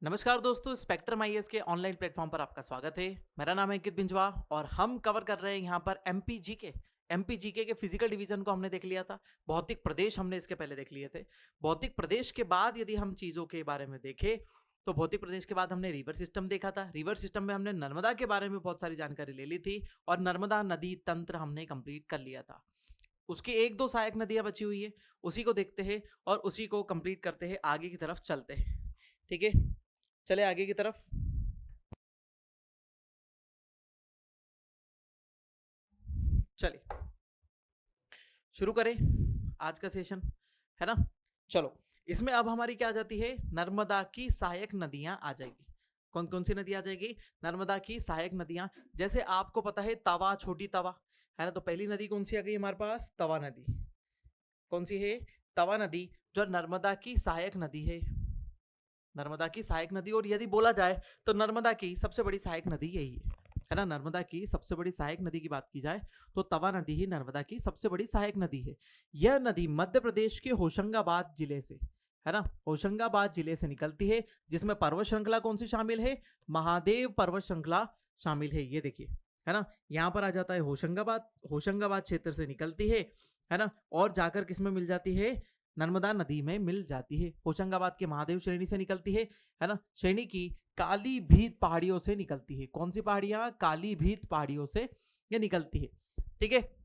नमस्कार दोस्तों, spectrum IAS के ऑनलाइन प्लेटफॉर्म पर आपका स्वागत है। मेरा नाम है अंकित बिंजवा और हम कवर कर रहे हैं यहाँ पर एमपीजीके के फिजिकल डिवीजन को हमने देख लिया था। भौतिक प्रदेश हमने इसके पहले देख लिए थे। भौतिक प्रदेश के बाद यदि हम चीजों के बारे में देखें तो भौतिक प्रदेश के बाद हमने रिवर सिस्टम देखा था। रिवर सिस्टम में हमने नर्मदा के बारे में बहुत सारी जानकारी ले ली थी और नर्मदा नदी तंत्र हमने कंप्लीट कर लिया था। उसकी एक दो सहायक नदियां बची हुई है, उसी को देखते हैं और उसी को कंप्लीट करते हैं। आगे की तरफ चलते हैं, ठीक है। चले आगे की तरफ। चलिए शुरू करें आज का सेशन, है ना। चलो, इसमें अब हमारी क्या आ जाती है, नर्मदा की सहायक नदियां आ जाएगी। कौन कौन सी नदी आ जाएगी, नर्मदा की सहायक नदियां। जैसे आपको पता है तवा, छोटी तवा, है ना। तो पहली नदी कौन सी आ गई हमारे पास, तवा नदी। कौन सी है, तवा नदी, जो नर्मदा की सहायक नदी है। नर्मदा की सहायक नदी, और यदि बोला जाए तो नर्मदा की सबसे बड़ी सहायक नदी यही है ना। नर्मदा की सबसे बड़ी सहायक नदी की बात की जाए तो तवा नदी ही नर्मदा की सबसे बड़ी सहायक नदी है। यह नदी मध्य प्रदेश के होशंगाबाद जिले से, है ना, होशंगाबाद जिले से निकलती है, जिसमें पर्वत श्रृंखला कौन सी शामिल है, महादेव पर्वत श्रृंखला शामिल है। ये देखिए, है ना, यहाँ पर आ जाता है होशंगाबाद, होशंगाबाद क्षेत्र से निकलती है ना, और जाकर किसमें मिल जाती है, नर्मदा नदी में मिल जाती है। होशंगाबाद के महादेव श्रेणी से निकलती है ना। श्रेणी की काली भीत पहाड़ियों से निकलती है। कौन सी पहाड़ियां, काली भीत पहाड़ियों से ये निकलती है, ठीक है,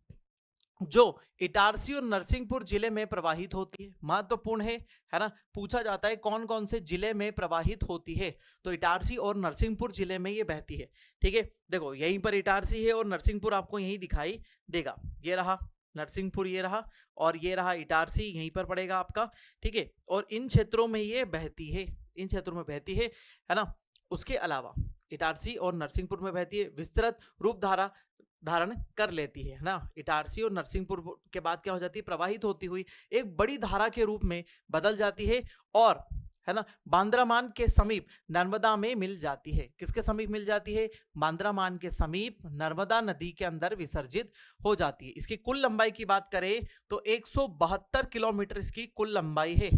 जो इटारसी और नरसिंहपुर जिले में प्रवाहित होती है। महत्वपूर्ण है ना। पूछा जाता है कौन कौन से जिले में प्रवाहित होती है, तो इटारसी और नरसिंहपुर जिले में ये बहती है, ठीक है। देखो यहीं पर इटारसी है और नरसिंहपुर आपको यहीं दिखाई देगा। ये रहा नरसिंहपुर, ये रहा, और ये रहा इटारसी, यहीं पर पड़ेगा आपका, ठीक है। और इन क्षेत्रों में ये बहती है, इन क्षेत्रों में बहती है ना। उसके अलावा इटारसी और नरसिंहपुर में बहती है, विस्तृत रूप धारण कर लेती है ना। इटारसी और नरसिंहपुर के बाद क्या हो जाती है, प्रवाहित होती हुई एक बड़ी धारा के रूप में बदल जाती है, और है ना बांद्रामान के समीप नर्मदा में मिल जाती है। किसके समीप मिल जाती है, बांद्रामान के समीप नर्मदा नदी के अंदर विसर्जित हो जाती है। इसकी कुल लंबाई की बात करें तो 172 किलोमीटर इसकी कुल लंबाई है।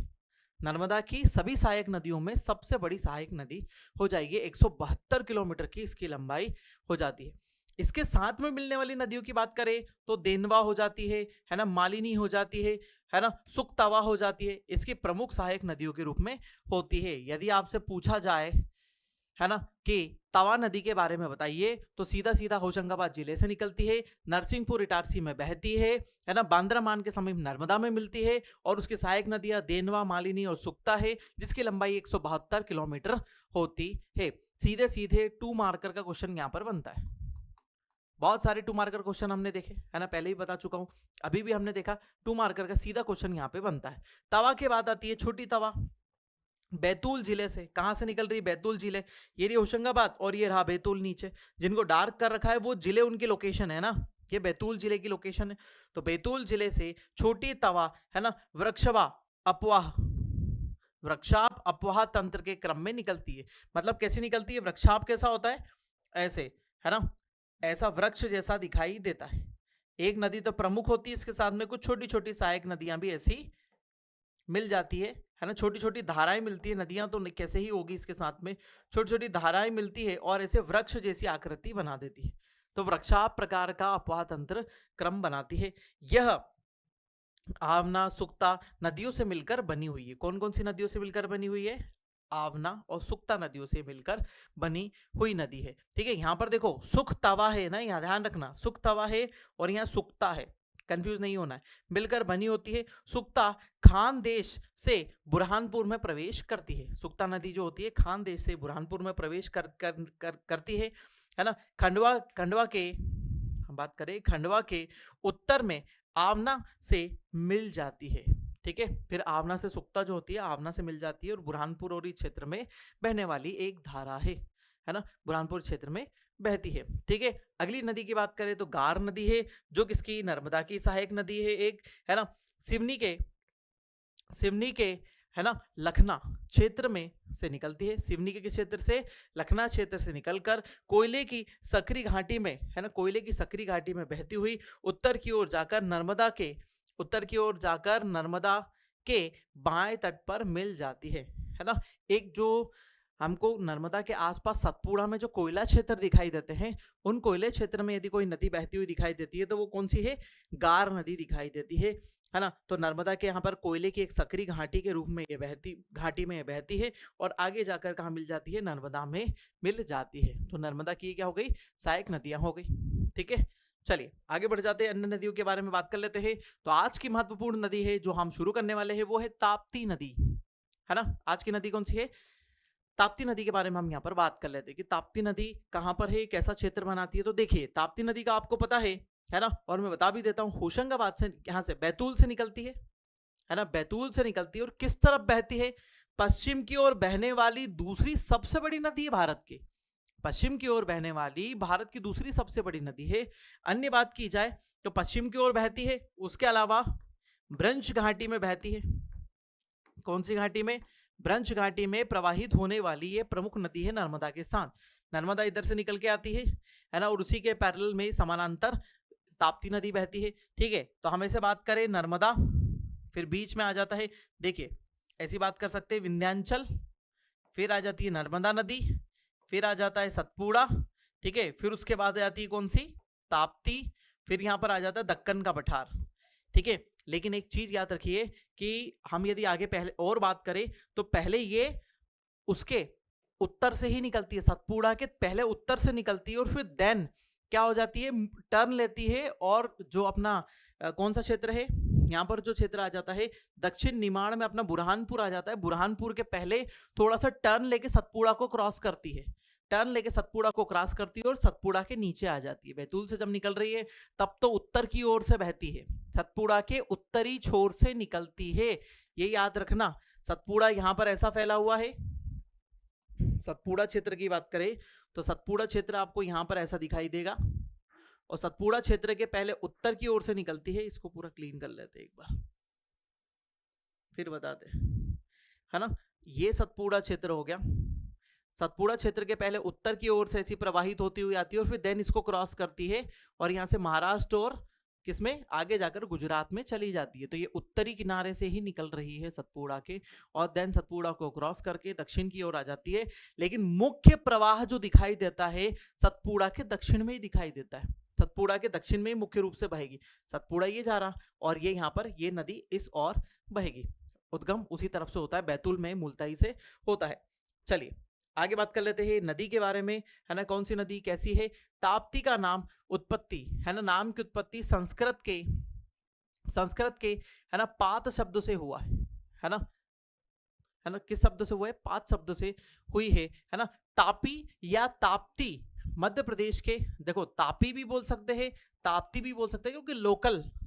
नर्मदा की सभी सहायक नदियों में सबसे बड़ी सहायक नदी हो जाएगी। 172 किलोमीटर की इसकी लंबाई हो जाती है। इसके साथ में मिलने वाली नदियों की बात करें तो देनवा हो जाती है ना, मालिनी हो जाती है ना, सुखतवा हो जाती है। इसकी प्रमुख सहायक नदियों के रूप में होती है। यदि आपसे पूछा जाए, है ना, कि तवा नदी के बारे में बताइए, तो सीधा सीधा होशंगाबाद जिले से निकलती है, नरसिंहपुर इटारसी में बहती है ना, बांद्रामान के समीप नर्मदा में मिलती है, और उसकी सहायक नदियां देनवा, मालिनी और सुक्ता है, जिसकी लंबाई 172 किलोमीटर होती है। सीधे सीधे 2 मार्कर का क्वेश्चन यहां पर बनता है। बहुत सारे 2 मार्कर क्वेश्चन हमने देखे, है ना, पहले ही बता चुका हूं, अभी भी हमने देखा 2 मार्कर का सीधा क्वेश्चन यहां पे बनता है। तवा के बाद आती है छोटी तवा, बैतूल जिले से। कहां से निकल रही है, बैतूल जिले। ये रही होशंगाबाद और ये रहा बैतूल नीचे। जिनको डार्क कर रखा है वो जिले उनकी लोकेशन है ना, ये बैतूल जिले की लोकेशन है। तो बैतूल जिले से छोटी तवा, है ना, वृक्षवा अपवाह, वृक्षाप अपवाह तंत्र के क्रम में निकलती है। मतलब कैसे निकलती है, वृक्षाप कैसा होता है, ऐसे, है ना, ऐसा वृक्ष जैसा दिखाई देता है। एक नदी तो प्रमुख होती है, इसके साथ में कुछ छोटी छोटी सहायक नदियां भी ऐसी मिल जाती है ना। छोटी छोटी धाराएं मिलती है, नदियां तो कैसे ही होगी, इसके साथ में छोटी छोटी धाराएं मिलती है और ऐसे वृक्ष जैसी आकृति बना देती है। तो वृक्षाप प्रकार का अपवाह तंत्र क्रम बनाती है। यह आवना, सुक्ता नदियों से मिलकर बनी हुई है। कौन कौन सी नदियों से मिलकर बनी हुई है, आवना और सुक्ता नदियों से मिलकर बनी हुई नदी है, ठीक है। यहां पर देखो सुख तवा है ना, यहां ध्यान रखना, सुख तवा है और यहां सुक्ता है, कंफ्यूज नहीं होना है, मिलकर बनी होती है। सुक्ता खान देश से बुरहानपुर में प्रवेश करती है। सुक्ता नदी जो होती है खान देश से बुरहानपुर में प्रवेश करती है ना। खंडवा के, हम बात करें खंडवा के उत्तर में आवना से मिल जाती है, ठीक है। फिर आवना से सुक्ता जो होती है आवना से मिल जाती है और बुरहानपुर और क्षेत्र में बहने वाली एक धारा है ना, बुरहानपुर क्षेत्र में बहती है, ठीक है। अगली नदी की बात करें तो गार नदी है, जो किसकी, नर्मदा की सहायक नदी है एक, है ना। सिवनी के है ना लखना क्षेत्र में से निकलती है। सिवनी के क्षेत्र से, लखना क्षेत्र से निकलकर कोयले की सकरी घाटी में, है ना, कोयले की सकरी घाटी में बहती हुई उत्तर की ओर जाकर नर्मदा के बाएं तट पर मिल जाती है ना। एक जो हमको नर्मदा के आसपास सतपुड़ा में जो कोयला क्षेत्र दिखाई देते हैं, उन कोयले क्षेत्र में यदि कोई नदी बहती हुई दिखाई देती है तो वो कौन सी है? गार नदी दिखाई देती है ना। तो नर्मदा के यहाँ पर कोयले की एक सकरी घाटी के रूप में ये घाटी में ये बहती है और आगे जाकर कहाँ मिल जाती है? नर्मदा में मिल जाती है। तो नर्मदा की क्या हो गई? सहायक नदियां हो गई। ठीक है, चलिए आगे बढ़ जाते हैं, अन्य नदियों के बारे में बात कर लेते हैं। तो आज की महत्वपूर्ण नदी है जो हम शुरू करने वाले हैं वो है ताप्ती नदी, है ना। आज की नदी कौन सी है? ताप्ती नदी के बारे में हम यहाँ पर बात कर लेते हैं कि ताप्ती नदी कहाँ पर है, कैसा क्षेत्र बनाती है। तो देखिए ताप्ती नदी का आपको पता है ना, और मैं बता भी देता हूँ, होशंगाबाद से, यहाँ से बैतूल से निकलती है ना, बैतूल से निकलती है और किस तरफ बहती है? पश्चिम की ओर बहने वाली दूसरी सबसे बड़ी नदी है भारत की, पश्चिम की ओर बहने वाली भारत की दूसरी सबसे बड़ी नदी है। अन्य बात की जाए तो पश्चिम की ओर बहती है, उसके अलावा ब्रंश घाटी में बहती है। कौन सी घाटी में? ब्रंश घाटी में प्रवाहित होने वाली ये प्रमुख नदी है नर्मदा के साथ। नर्मदा इधर से निकल के आती है ना, और उसी के पैरेलल में समानांतर ताप्ती नदी बहती है। ठीक है, तो हम ऐसे बात करें नर्मदा, फिर बीच में आ जाता है, देखिए ऐसी बात कर सकते हैं विंध्याचल, फिर आ जाती है नर्मदा नदी, फिर आ जाता है सतपुड़ा, ठीक है, फिर उसके बाद आ जाती है कौन सी? ताप्ती, फिर यहाँ पर आ जाता है दक्कन का पठार। ठीक है, लेकिन एक चीज याद रखिए कि हम यदि आगे पहले और बात करें तो पहले ये उसके उत्तर से ही निकलती है, सतपुड़ा के पहले उत्तर से निकलती है और फिर देन क्या हो जाती है? टर्न लेती है और जो अपना कौन सा क्षेत्र है यहाँ पर, जो क्षेत्र आ जाता है दक्षिण निमाड़ में अपना बुरहानपुर आ जाता है, बुरहानपुर के पहले थोड़ा सा टर्न लेके सतपुड़ा को क्रॉस करती है, टर्न लेके सतपुड़ा को क्रॉस करती है और सतपुड़ा के नीचे आ जाती है। बैतूल से जब निकल रही है तब तो उत्तर की ओर से बहती है, सतपुड़ा के उत्तरी छोर से निकलती है, ये याद रखना। सतपुड़ा यहाँ पर ऐसा फैला हुआ है, सतपुड़ा क्षेत्र की बात करें तो सतपुड़ा क्षेत्र आपको यहाँ पर ऐसा दिखाई देगा और सतपुड़ा क्षेत्र के पहले उत्तर की ओर से निकलती है। इसको पूरा क्लीन कर लेते हैं एक बार, फिर बताते है ना। ये सतपुड़ा क्षेत्र हो गया, सतपुड़ा क्षेत्र के पहले उत्तर की ओर से ऐसी प्रवाहित होती हुई आती है और फिर देन इसको क्रॉस करती है और यहाँ से महाराष्ट्र और किसमें आगे जाकर गुजरात में चली जाती है। तो ये उत्तरी किनारे से ही निकल रही है सतपुड़ा के और देन सतपुड़ा को क्रॉस करके दक्षिण की ओर आ जाती है। लेकिन मुख्य प्रवाह जो दिखाई देता है सतपुड़ा के दक्षिण में ही दिखाई देता है, सतपुड़ा के दक्षिण में ही मुख्य रूप से बहेगी। सतपुड़ा ये जा रहा और ये यहाँ पर ये नदी इस ओर बहेगी, उद्गम उसी तरफ से होता है, बैतूल में मुल्ताई से होता है। चलिए आगे बात कर लेते हैं नदी के बारे में, है ना। कौन सी नदी कैसी है? ताप्ती का नाम उत्पत्ति, है ना, नाम की उत्पत्ति संस्कृत के है ना पात शब्द से हुआ है ना, किस शब्द से हुआ है? पात शब्द से हुई है ना। तापी या ताप्ती मध्य प्रदेश के, देखो तापी भी बोल सकते हैं, ताप्ती भी बोल सकते हैं, क्योंकि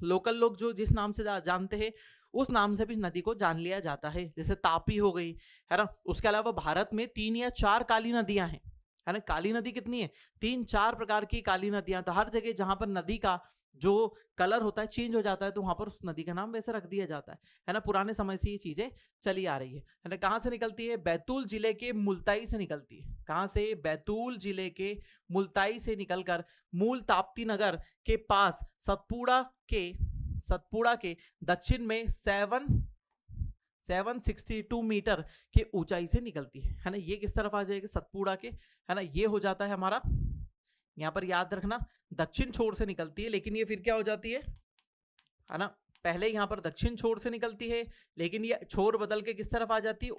लोकल लोग जो जिस नाम से जानते हैं उस नाम से भी नदी को जान लिया जाता है, जैसे तापी हो गई, है ना। उसके अलावा भारत में 3 या 4 काली नदियां हैं, है ना। काली नदी कितनी है? 3-4 प्रकार की काली नदियां। तो हर जगह जहां पर नदी का जो कलर होता है चेंज हो जाता है तो वहां पर उस नदी का नाम वैसे रख दिया जाता है ना। पुराने समय से ये चीजें चली आ रही है ना। कहां से निकलती है? बैतूल जिले के मुल्ताई से निकलती है। कहां से? बैतूल जिले के मुल्ताई से निकलकर मूल ताप्ती नगर के पास सतपुड़ा के दक्षिण में 762 मीटर के ऊंचाई से निकलती है ना। ये किस तरफ आ जाएगी? सतपुड़ा के, है ना। ये हो जाता है हमारा, यहाँ पर याद रखना दक्षिण छोर से निकलती है, लेकिन ये फिर क्या हो जाती है ना। पहले यहाँ पर दक्षिण छोर से निकलती है लेकिन ये छोर बदल के किस तरफ आ जाती है?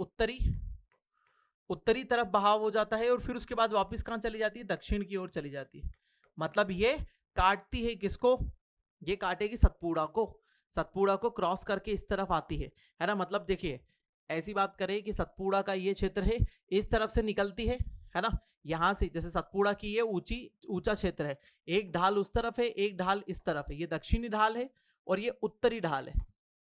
उत्तरी तरफ बहाव हो जाता है और फिर उसके बाद वापस कहाँ चली जाती है? दक्षिण की ओर चली जाती है। मतलब ये काटती है किसको? ये काटेगी सतपुड़ा को क्रॉस करके इस तरफ आती है ना। मतलब देखिए ऐसी बात करें कि सतपुड़ा का ये क्षेत्र है, इस तरफ से निकलती है ना। यहां से जैसे सतपुड़ा की ये ऊंचा क्षेत्र है, एक ढाल उस तरफ है, एक ढाल इस तरफ है, ये दक्षिणी ढाल है और ये उत्तरी ढाल है,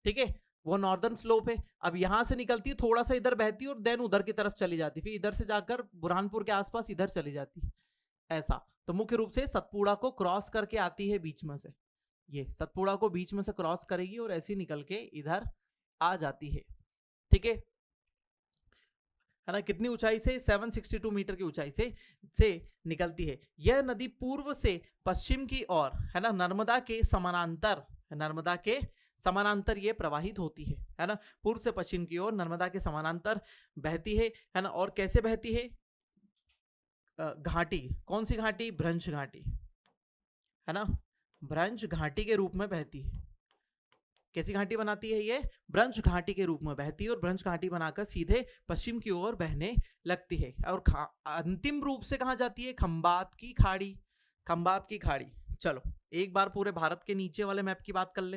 ठीक है, वो नॉर्दर्न स्लोप है। अब यहां से निकलती है, थोड़ा सा इधर बहती है और देन उधर की तरफ चली जाती है, फिर इधर से जाकर बुरहानपुर के आसपास इधर चली जाती है, ऐसा। तो मुख्य रूप से सतपुड़ा को क्रॉस करके आती है बीच में से, ये सतपुड़ा को बीच में से क्रॉस करेगी और ऐसी निकल के इधर आ जाती है, ठीक है ना। कितनी ऊंचाई से? 762 मीटर की ऊंचाई से निकलती है। यह नदी पूर्व से पश्चिम की ओर, है ना, नर्मदा के समानांतर ये प्रवाहित होती है ना, पूर्व से पश्चिम की ओर नर्मदा के समानांतर बहती है ना। और कैसे बहती है? घाटी, कौन सी घाटी? भ्रंश घाटी, है ना, भ्रंश घाटी के रूप में बहती है। कैसी घाटी बनाती है ये? भ्रंश घाटी के रूप में बहती है और भ्रंश घाटी बनाकर सीधे पश्चिम की ओर बहने लगती है। और अंतिम रूप से कहां जाती है? खंबात की खाड़ी, खंबात की खाड़ी। चलो एक बार पूरे भारत के नीचे वाले मैप की बात कर ले,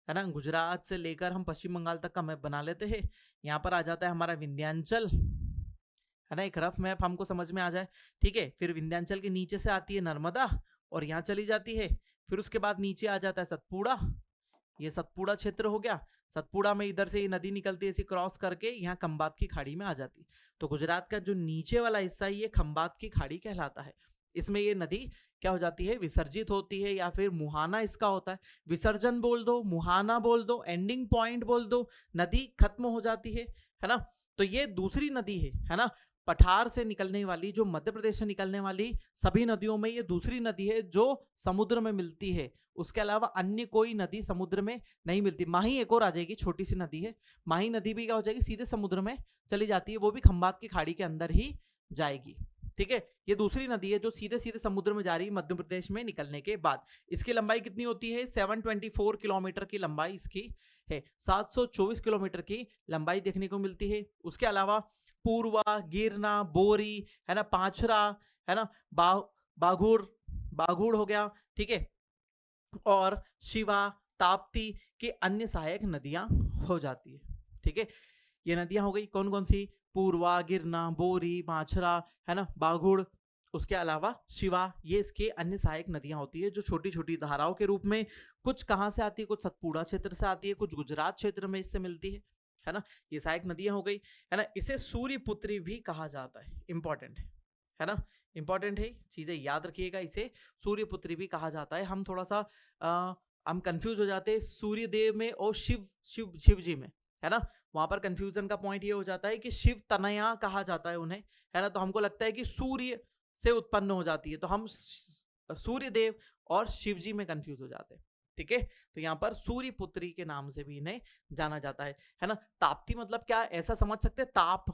है ना। गुजरात से लेकर हम पश्चिम बंगाल तक का मैप बना लेते हैं। यहाँ पर आ जाता है हमारा विंध्याचल, है ना, एक रफ मैप हमको समझ में आ जाए, ठीक है। फिर विंध्याचल के नीचे से आती है नर्मदा और यहाँ चली जाती है। फिर उसके बाद नीचे आ जाता है सतपुड़ा, ये सतपुड़ा क्षेत्र हो गया। सतपुड़ा में इधर से ये नदी निकलती है, इसे क्रॉस करके यहाँ खंबात की खाड़ी में आ जाती है। तो गुजरात का जो नीचे वाला हिस्सा है ये खंबात की खाड़ी कहलाता है। इसमें ये नदी क्या हो जाती है? विसर्जित होती है, या फिर मुहाना इसका होता है। विसर्जन बोल दो, मुहाना बोल दो, एंडिंग पॉइंट बोल दो, नदी खत्म हो जाती है ना। तो ये दूसरी नदी है ना। पठार से निकलने वाली, जो मध्य प्रदेश से निकलने वाली सभी नदियों में ये दूसरी नदी है जो समुद्र में मिलती है। उसके अलावा अन्य कोई नदी समुद्र में नहीं मिलती। माही एक और आ जाएगी, छोटी सी नदी है माही नदी, भी क्या हो जाएगी? सीधे समुद्र में चली जाती है, वो भी खंबात की खाड़ी के अंदर ही जाएगी, ठीक है। ये दूसरी नदी है जो सीधे सीधे समुद्र में जा रही है मध्य प्रदेश में निकलने के बाद। इसकी लंबाई कितनी होती है? 724 किलोमीटर की लंबाई इसकी है, 724 किलोमीटर की लंबाई देखने को मिलती है। उसके अलावा पूर्वा, गिरना, बोरी, है ना, पांचरा, है ना, बाघुड़, बाघुड़ हो गया, ठीक है, और शिवा, ताप्ती की अन्य सहायक नदियां हो जाती है, ठीक है। ये नदियां हो गई कौन कौन सी? पूर्वा, गिरना, बोरी, माछरा, है ना, बाघुड़। उसके अलावा शिवा, ये इसके अन्य सहायक नदियां होती है जो छोटी छोटी धाराओं के रूप में, कुछ कहां से आती है? कुछ सतपुड़ा क्षेत्र से आती है, कुछ गुजरात क्षेत्र में इससे मिलती है ना। ये सहायक नदियां हो गई, है ना। इसे सूर्यपुत्री भी कहा जाता है, इंपॉर्टेंट है ना, इंपॉर्टेंट है, चीजें याद रखिएगा। इसे सूर्यपुत्री भी कहा जाता है। हम थोड़ा सा हम कंफ्यूज हो जाते हैं सूर्यदेव में और शिव जी में, है ना। वहां पर कंफ्यूजन का पॉइंट ये हो जाता है कि शिव तनया कहा जाता है उन्हें, है ना। तो हमको लगता है कि सूर्य से उत्पन्न हो जाती है, तो हम सूर्यदेव और शिव जी में कंफ्यूज हो जाते हैं, ठीक है। तो यहाँ पर सूर्यपुत्री के नाम से भी इन्हें जाना जाता है ना। ताप्ती मतलब क्या? ऐसा समझ सकते हैं, ताप,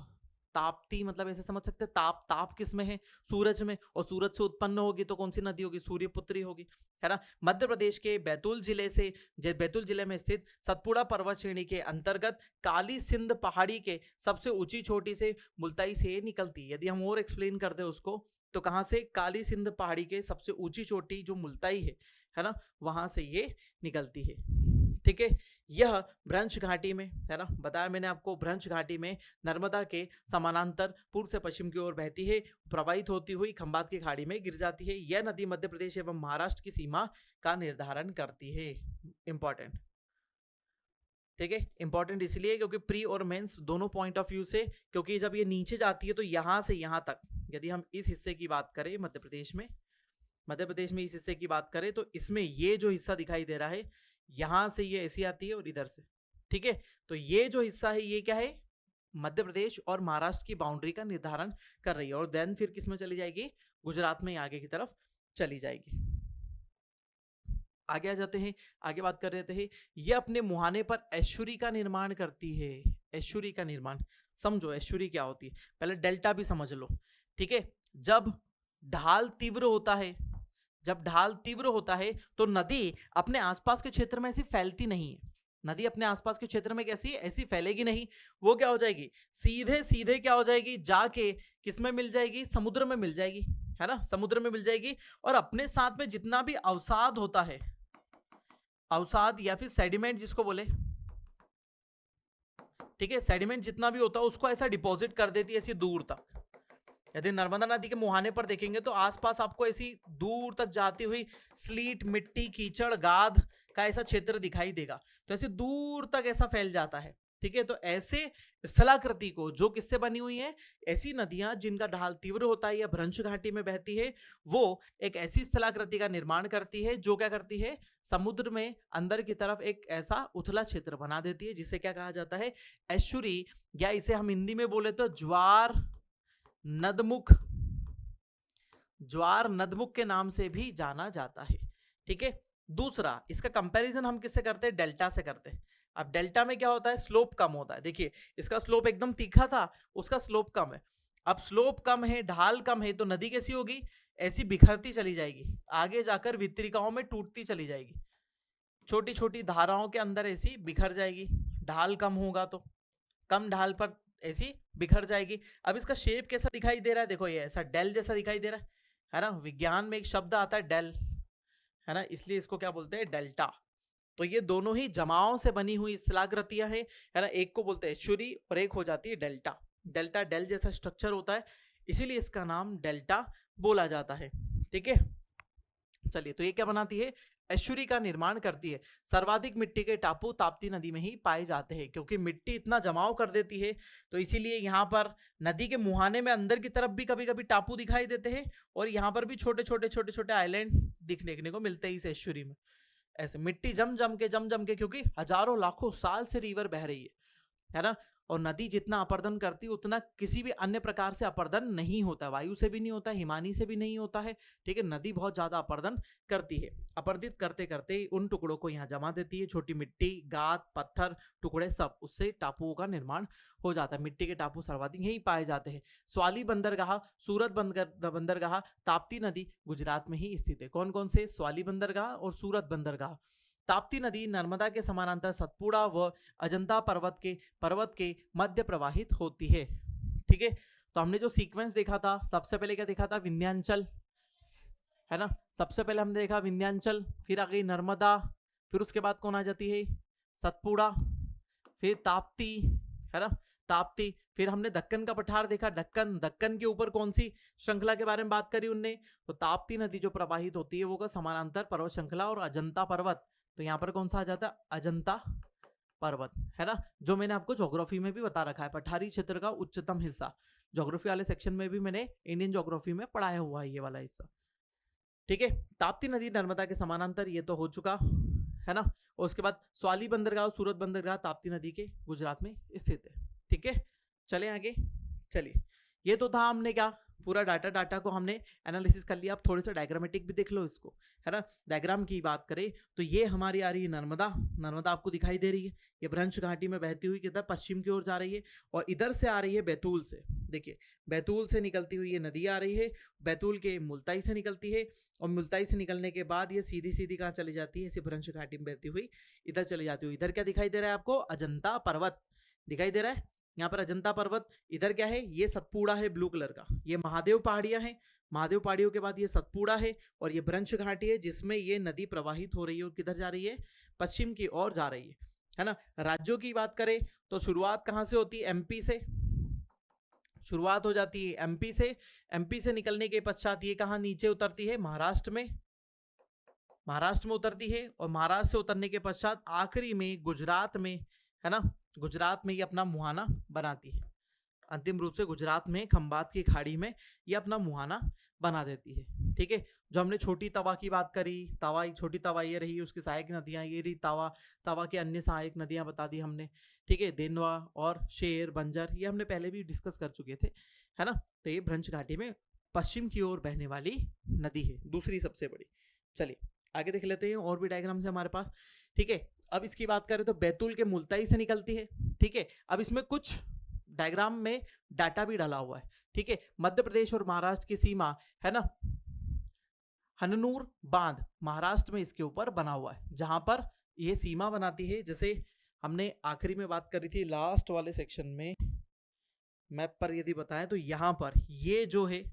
ताप्ती मतलब ऐसे समझ सकते हैं, ताप, ताप किस में है? सूरज में, और सूरज से उत्पन्न होगी तो कौन सी नदी होगी? सूर्यपुत्री होगी, है ना। मध्य प्रदेश के बैतूल जिले से, बैतूल जिले में स्थित सतपुड़ा पर्वत श्रेणी के अंतर्गत काली सिंध पहाड़ी के सबसे ऊंची चोटी से मुल्ताई से निकलती है। यदि हम और एक्सप्लेन करते हैं उसको, तो कहां से? काली सिंध पहाड़ी के सबसे ऊंची चोटी जो मुल्ताई है ना, वहां से ये निकलती है, ठीक है। यह भ्रंश घाटी में, है ना, बताया मैंने आपको, भ्रंश घाटी में नर्मदा के समानांतर पूर्व से पश्चिम की ओर बहती है, प्रवाहित होती हुई खंबात की खाड़ी में गिर जाती है। यह नदी मध्य प्रदेश एवं महाराष्ट्र की सीमा का निर्धारण करती है। इंपॉर्टेंट, ठीक है, इंपॉर्टेंट इसलिए क्योंकि प्री और मेंस दोनों पॉइंट ऑफ व्यू से, क्योंकि जब ये नीचे जाती है तो यहां से यहां तक, यदि हम इस हिस्से की बात करें मध्य प्रदेश में इस हिस्से की बात करें, तो इसमें ये जो हिस्सा दिखाई दे रहा है, यहां से ये ऐसी आती है और इधर से, ठीक है। तो ये जो हिस्सा है ये क्या है? मध्य प्रदेश और महाराष्ट्र की बाउंड्री का निर्धारण कर रही है, और देन फिर किस में चली जाएगी? गुजरात में आगे की तरफ चली जाएगी। आगे आ जाते हैं, आगे बात कर रहे थे। ये अपने मुहाने पर एश्चुरी का निर्माण करती है। एश्चुरी का निर्माण समझो, एश्चुरी क्या होती है, पहले डेल्टा भी समझ लो, ठीक है। जब ढाल तीव्र होता है तो नदी अपने आसपास के क्षेत्र में ऐसी फैलती नहीं है। नदी अपने आसपास के क्षेत्र में कैसी? ऐसी फैलेगी नहीं, वो क्या हो जाएगी? सीधे सीधे क्या हो जाएगी? जाके किस में मिल जाएगी? समुद्र में मिल जाएगी, है ना, समुद्र में मिल जाएगी। और अपने साथ में जितना भी अवसाद होता है, अवसाद या फिर सेडिमेंट जिसको बोले, ठीक है, सेडिमेंट जितना भी होता है उसको ऐसा डिपॉजिट कर देती है ऐसी दूर तक। यदि नर्मदा नदी के मुहाने पर देखेंगे तो आसपास आपको ऐसी दूर तक जाती हुई स्लीट, मिट्टी, कीचड़, गाद का ऐसा क्षेत्र दिखाई देगा। तो ऐसे दूर तक ऐसा फैल जाता है, ठीक है। तो ऐसे स्थलाकृति को, जो किससे बनी हुई है? ऐसी नदियां जिनका ढाल तीव्र होता है या भ्रंश घाटी में बहती है, वो एक ऐसी स्थलाकृति का निर्माण करती है जो क्या करती है? समुद्र में अंदर की तरफ एक ऐसा उथला क्षेत्र बना देती है, जिसे क्या कहा जाता है? एश्चुरी, या इसे हम हिंदी में बोले तो ज्वार नदमुख के नाम से भी जाना जाता है, ठीक है। दूसरा, इसका कंपैरिजन हम किससे करते हैं? डेल्टा से करते हैं। अब डेल्टा में क्या होता है? स्लोप कम होता है। देखिए इसका स्लोप एकदम तीखा था, उसका स्लोप कम है। अब स्लोप कम है, ढाल कम है, तो नदी कैसी होगी? ऐसी बिखरती चली जाएगी, आगे जाकर वितरिकाओं में टूटती चली जाएगी, छोटी छोटी धाराओं के अंदर ऐसी बिखर जाएगी। ढाल कम होगा तो कम ढाल पर ऐसी बिखर जाएगी। अब इसका शेप कैसा दिखाई दे रहा है? देखो ये ऐसा डेल जैसा दिखाई दे रहा है ना। विज्ञान में एक शब्द आता है डेल, है ना, इसलिए इसको क्या बोलते हैं? डेल्टा। तो ये दोनों ही जमाओं से बनी हुई स्थलाकृतियां हैं, है ना। एक को बोलते हैं एस्चुरी और एक हो जाती है डेल्टा। डेल्टा डेल जैसा स्ट्रक्चर होता है, इसीलिए इसका नाम डेल्टा बोला जाता है। ठीक है, चलिए, तो ये क्या बनाती है? एस्चुरी का निर्माण करती है। सर्वाधिक मिट्टी के टापू ताप्ती नदी में ही पाए जाते हैं, क्योंकि मिट्टी इतना जमाव कर देती है, तो इसीलिए यहाँ पर नदी के मुहाने में अंदर की तरफ भी कभी कभी टापू दिखाई देते हैं, और यहाँ पर भी छोटे छोटे छोटे छोटे आइलैंड दिखने को मिलते हैं इस एस्चुरी में। ऐसे मिट्टी जम जम के, क्योंकि हजारों लाखों साल से रिवर बह रही है ना। और नदी जितना अपर्दन करती है उतना किसी भी अन्य प्रकार से अपर्दन नहीं होता, वायु से भी नहीं होता, हिमानी से भी नहीं होता है। ठीक है, नदी बहुत ज्यादा अपर्दन करती है। अपर्दित करते करते उन टुकड़ों को यहाँ जमा देती है, छोटी मिट्टी, गाद, पत्थर, टुकड़े, सब, उससे टापुओं का निर्माण हो जाता है। मिट्टी के टापू सर्वाधिक यही पाए जाते हैं। स्वाली बंदरगाह, सूरत बंदरगाह, ताप्ती नदी गुजरात में ही स्थित है। कौन कौन से? स्वाली बंदरगाह और सूरत बंदरगाह। ताप्ती नदी नर्मदा के समानांतर सतपुड़ा व अजंता पर्वत के मध्य प्रवाहित होती है। ठीक है, तो हमने जो सीक्वेंस देखा था, सबसे पहले क्या देखा था? विंध्याचल, है ना। सबसे पहले हमने देखा विंध्याचल, फिर आ गई नर्मदा, फिर उसके बाद कौन आ जाती है? सतपुड़ा, फिर ताप्ती, है ना, ताप्ती। फिर हमने दक्कन का पठार देखा, दक्कन के ऊपर कौन सी श्रृंखला के बारे में बात करी उनने? तो ताप्ती नदी जो प्रवाहित होती है वो समानांतर पर्वत श्रृंखला और अजंता पर्वत। तो यहाँ पर कौन सा आ जाता है? अजंता पर्वत, है ना, जो मैंने आपको ज्योग्राफी में भी बता रखा है, पठारी क्षेत्र का उच्चतम हिस्सा। ज्योग्राफी वाले सेक्शन में भी मैंने इंडियन ज्योग्राफी में पढ़ाया हुआ है ये वाला हिस्सा। ठीक है, ताप्ती नदी नर्मदा के समानांतर, ये तो हो चुका, है ना। और उसके बाद स्वाली बंदरगाह, सूरत बंदरगाह ताप्ती नदी के गुजरात में स्थित है। ठीक है, चले आगे। चलिए, ये तो था हमने क्या, पूरा डाटा को हमने एनालिसिस कर लिया। अब थोड़े से डायग्रामेटिक भी देख लो इसको, है ना। डायग्राम की बात करें तो ये हमारी आ रही है नर्मदा आपको दिखाई दे रही है। ये भ्रंश घाटी में बहती हुई किधर? पश्चिम की ओर जा रही है, और इधर से आ रही है बैतूल से। देखिए, बैतूल से निकलती हुई ये नदी आ रही है, बैतूल के मुल्ताई से निकलती है, और मुल्ताई से निकलने के बाद ये सीधी सीधी कहाँ चली जाती है? इसी भ्रंश घाटी में बहती हुई इधर चली जाती हुई। इधर क्या दिखाई दे रहा है आपको? अजंता पर्वत दिखाई दे रहा है। यहाँ पर अजंता पर्वत, इधर क्या है? ये सतपुड़ा है ब्लू कलर का, ये महादेव पहाड़ियां हैं। महादेव पहाड़ियों के बाद ये सतपुड़ा है, और ये भ्रंश घाटी है जिसमें ये नदी प्रवाहित हो रही है, और किधर जा रही है? पश्चिम की ओर जा रही है ना। राज्यों की बात करें तो शुरुआत कहां से होती है? एमपी से शुरुआत हो जाती है, एमपी से। एमपी से निकलने के पश्चात ये कहां नीचे उतरती है? महाराष्ट्र में उतरती है, और महाराष्ट्र से उतरने के पश्चात आखिरी में गुजरात में, है ना, गुजरात में ये अपना मुहाना बनाती है। अंतिम रूप से गुजरात में खंबात की खाड़ी में ये अपना मुहाना बना देती है। ठीक है, जो हमने छोटी तवा की बात करी, छोटी तवा ये रही, उसकी सहायक नदियां ये रही, तवा के अन्य सहायक नदियां बता दी हमने। ठीक है, देनवा और शेर, बंजर, ये हमने पहले भी डिस्कस कर चुके थे, है ना। तो ये भ्रंश घाटी में पश्चिम की ओर बहने वाली नदी है, दूसरी सबसे बड़ी। चलिए आगे देख लेते हैं, और भी डायग्राम्स है हमारे पास। ठीक है, अब इसकी बात करें तो बैतूल के मुल्ताई से निकलती है। ठीक है, अब इसमें कुछ डायग्राम में डाटा भी डाला हुआ है। ठीक है, मध्य प्रदेश और महाराष्ट्र की सीमा, है ना, हननूर बांध महाराष्ट्र में इसके ऊपर बना हुआ है, जहां पर यह सीमा बनाती है। जैसे हमने आखिरी में बात करी थी लास्ट वाले सेक्शन में, मैप पर यदि बताएं तो यहां पर ये जो है,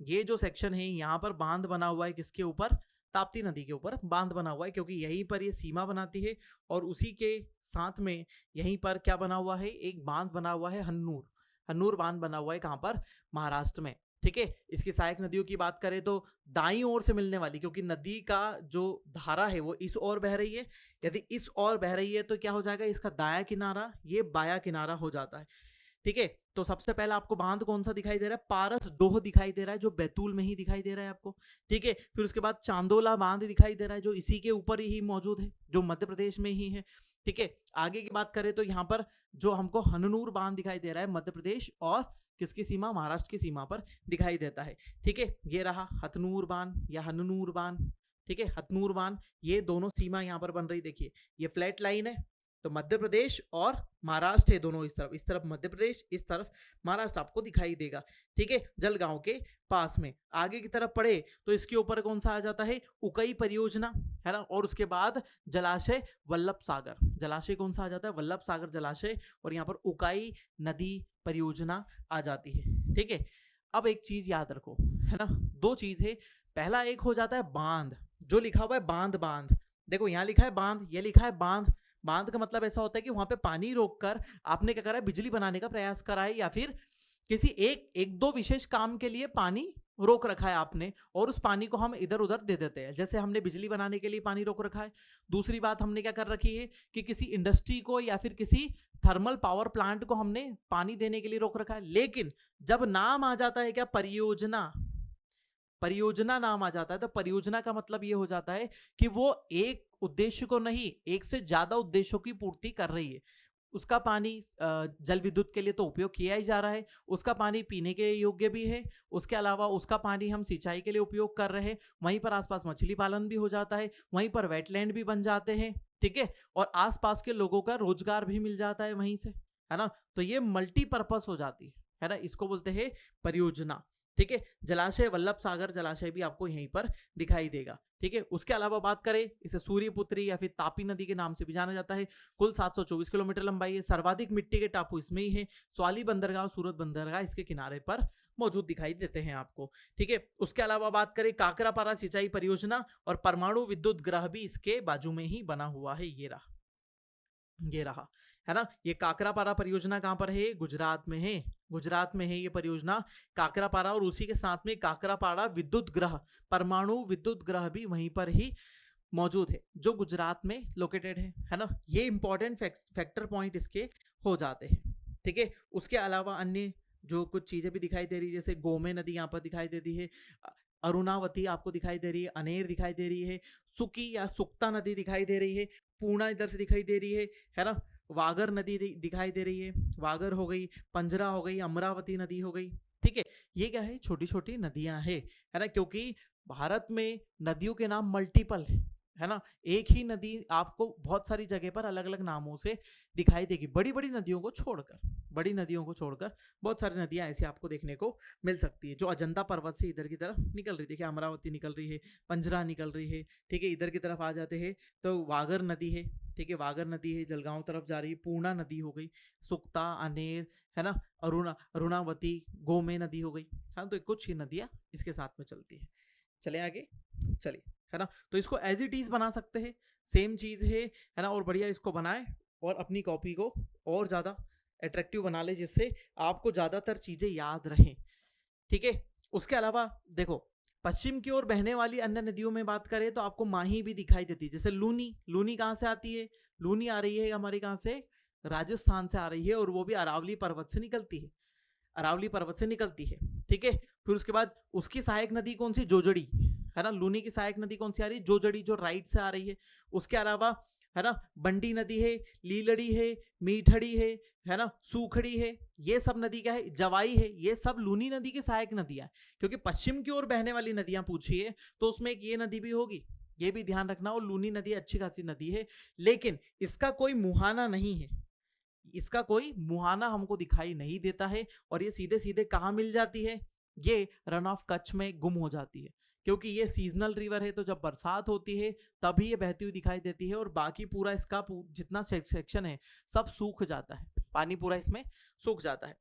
ये जो सेक्शन है, यहां पर बांध बना हुआ है। किसके ऊपर? ताप्ती नदी के ऊपर बांध बना हुआ है, क्योंकि यहीं पर ये सीमा बनाती है, और उसी के साथ में यहीं पर क्या बना हुआ है? एक बांध बना हुआ है, हन्नूर बांध बना हुआ है। कहां पर? महाराष्ट्र में। ठीक है, इसकी सहायक नदियों की बात करें तो दाईं ओर से मिलने वाली, क्योंकि नदी का जो धारा है वो इस ओर बह रही है, यदि इस ओर बह रही है तो क्या हो जाएगा? इसका दाया किनारा ये बाया किनारा हो जाता है। ठीक है, तो सबसे पहला आपको बांध कौन सा दिखाई दे रहा है? पारस डोह दिखाई दे रहा है, जो बैतूल में ही दिखाई दे रहा है आपको। ठीक है, फिर उसके बाद चांदोला बांध दिखाई दे रहा है, जो इसी के ऊपर ही मौजूद है, जो मध्य प्रदेश में ही है। ठीक है, आगे की बात करें तो यहाँ पर जो हमको हननूर बांध दिखाई दे रहा है, मध्य प्रदेश और किसकी सीमा? महाराष्ट्र की सीमा पर दिखाई देता है। ठीक है, ये रहा हथनूर बांध या हननूर बांध। ठीक है, हथनूर बांध, ये दोनों सीमा यहाँ पर बन रही, देखिए ये फ्लैट लाइन है, तो मध्य प्रदेश और महाराष्ट्र है दोनों, इस तरफ मध्य प्रदेश, इस तरफ महाराष्ट्र आपको दिखाई देगा। ठीक है, जलगांव के पास में। आगे की तरफ पढ़े तो इसके ऊपर कौन सा आ जाता है, उकई परियोजना, है ना, और उसके बाद जलाशय वल्लभ सागर, जलाशय कौन सा आ जाता है, वल्लभ सागर जलाशय, और यहाँ पर उकाई नदी परियोजना आ जाती है। ठीक है, अब एक चीज याद रखो, है ना, दो चीज है, पहला एक हो जाता है बांध, जो लिखा हुआ है बांध, बांध देखो यहाँ लिखा है बांध, ये लिखा है बांध, बांध का मतलब ऐसा होता है कि वहां पे पानी रोककर आपने क्या करा है, बिजली बनाने का प्रयास करा है, या फिर किसी एक दो विशेष काम के लिए पानी रोक रखा है आपने, और उस पानी को हम इधर उधर दे देते हैं, जैसे हमने बिजली बनाने के लिए पानी रोक रखा है। दूसरी बात हमने क्या कर रखी है कि किसी इंडस्ट्री को या फिर किसी थर्मल पावर प्लांट को हमने पानी देने के लिए रोक रखा है। लेकिन जब नाम आ जाता है क्या, परियोजना, परियोजना नाम आ जाता है, तो परियोजना का मतलब ये हो जाता है कि वो एक उद्देश्य को नहीं, एक से ज्यादा उद्देश्यों की पूर्ति कर रही है। उसका पानी जल विद्युत के लिए तो उपयोग किया ही जा रहा है, उसका पानी पीने के योग्य भी है, उसके अलावा उसका पानी हम सिंचाई के लिए उपयोग कर रहे हैं, वहीं पर आसपास मछली पालन भी हो जाता है, वहीं पर वेटलैंड भी बन जाते हैं। ठीक है, और आसपास के लोगों का रोजगार भी मिल जाता है वहीं से, है ना, तो ये मल्टीपर्पस हो जाती है ना, इसको बोलते हैं परियोजना। ठीक है, जलाशय वल्लभ सागर जलाशय भी आपको यहीं पर दिखाई देगा। ठीक है, उसके अलावा बात करें, इसे सूर्यपुत्री या फिर तापी नदी के नाम से भी जाना जाता है। कुल 724 किलोमीटर लंबाई है, सर्वाधिक मिट्टी के टापू इसमें ही है, स्वाली बंदरगाह, सूरत बंदरगाह इसके किनारे पर मौजूद दिखाई देते हैं आपको। ठीक है, उसके अलावा बात करें काकरापारा सिंचाई परियोजना और परमाणु विद्युत ग्रह भी इसके बाजू में ही बना हुआ है, ये रहा, है ना। ये काकरापारा परियोजना कहां पर है, गुजरात में है, गुजरात में है ये परियोजना काकरापारा, और उसी के साथ में काकरापारा विद्युत ग्रह, परमाणु विद्युत ग्रह भी वहीं पर ही मौजूद है, जो गुजरात में लोकेटेड है ना। ये इंपॉर्टेंट फैक्टर पॉइंट इसके हो जाते हैं। ठीक है, उसके अलावा अन्य जो कुछ चीजें भी दिखाई दे रही है, जैसे गोमे नदी यहाँ पर दिखाई देती है, अरुणावती आपको दिखाई दे रही है, अनेर दिखाई दे रही है, सुकी या सुक्ता नदी दिखाई दे रही है, पूर्णा इधर से दिखाई दे रही है ना, वागर नदी दिखाई दे रही है, वागर हो गई, पंजरा हो गई, अमरावती नदी हो गई। ठीक है, ये क्या है, छोटी छोटी नदियां है ना, क्योंकि भारत में नदियों के नाम मल्टीपल है ना, एक ही नदी आपको बहुत सारी जगह पर अलग अलग नामों से दिखाई देगी, बड़ी बड़ी नदियों को छोड़कर, बड़ी नदियों को छोड़कर बहुत सारी नदियां ऐसी आपको देखने को मिल सकती है, जो अजंता पर्वत से इधर की तरफ निकल रही, देखिए अमरावती निकल रही है, पंजरा निकल रही है। ठीक है, इधर की तरफ आ जाते हैं तो वागर नदी है, ठीक है, वागर नदी है, जलगांव तरफ जा रही है, पूर्णा नदी हो गई, सुक्ता, अनेर, है ना, अरुणावती, गोमे नदी हो गई। हाँ, तो कुछ ही नदियां इसके साथ में चलती है। चले आगे, चलिए, है ना, तो इसको एज इट इज बना सकते हैं, सेम चीज है ना, और बढ़िया इसको बनाए और अपनी कॉपी को और ज्यादा अट्रैक्टिव बना ले, जिससे आपको ज्यादातर चीजें याद रहें। ठीक है, उसके अलावा देखो, पश्चिम की ओर बहने वाली अन्य नदियों में बात करें तो आपको माही भी दिखाई देती है, जैसे लूनी, लूनी कहाँ से आती है, लूनी आ रही है हमारे कहाँ से, राजस्थान से आ रही है, और वो भी अरावली पर्वत से निकलती है, अरावली पर्वत से निकलती है। ठीक है, फिर उसके बाद उसकी सहायक नदी कौन सी, जोजड़ी, है ना, लूनी की सहायक नदी कौन सी आ रही है, जोजड़ी, जो राइट से आ रही है। उसके अलावा, है ना, बंडी नदी है, लीलड़ी है, मीठड़ी है ना, सूखड़ी है, ये सब नदी क्या है, जवाई है, ये सब लूनी नदी की सहायक नदियां, क्योंकि पश्चिम की ओर बहने वाली नदियां पूछी है तो उसमें एक ये नदी भी होगी, ये भी ध्यान रखना। और लूनी नदी अच्छी खासी नदी है, लेकिन इसका कोई मुहाना नहीं है, इसका कोई मुहाना हमको दिखाई नहीं देता है, और ये सीधे सीधे कहाँ मिल जाती है, ये रन ऑफ कच्छ में गुम हो जाती है, क्योंकि ये सीजनल रिवर है, तो जब बरसात होती है तभी ये बहती हुई दिखाई देती है, और बाकी पूरा इसका जितना सेक्शन है सब सूख जाता है, पानी पूरा इसमें सूख जाता है।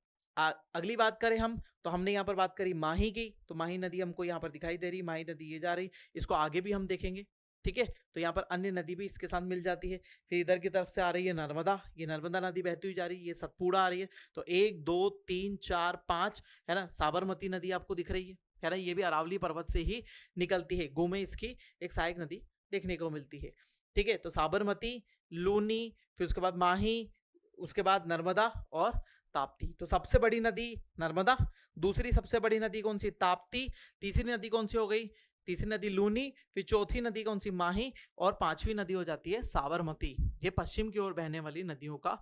अगली बात करें हम, तो हमने यहाँ पर बात करी माही की, तो माही नदी हमको यहाँ पर दिखाई दे रही, माही नदी ये जा रही, इसको आगे भी हम देखेंगे। ठीक है, तो यहाँ पर अन्य नदी भी इसके साथ मिल जाती है। फिर इधर की तरफ से आ रही है नर्मदा, ये नर्मदा नदी बहती हुई जा रही है, ये सतपुड़ा आ रही है, तो 1 2 3 4 5, है ना, साबरमती नदी आपको दिख रही है ना, ये भी अरावली पर्वत से ही निकलती है, गोमे इसकी एक सहायक नदी देखने को मिलती है। ठीक है, तो साबरमती, लूनी, फिर उसके बाद माही, उसके बाद नर्मदा और ताप्ती। तो सबसे बड़ी नदी नर्मदा, दूसरी सबसे बड़ी नदी कौन सी, ताप्ती, तीसरी नदी कौन सी हो गई, तीसरी नदी लूनी, फिर चौथी नदी कौन सी, माही, और पांचवी नदी हो जाती है साबरमती। ये पश्चिम की ओर बहने वाली नदियों का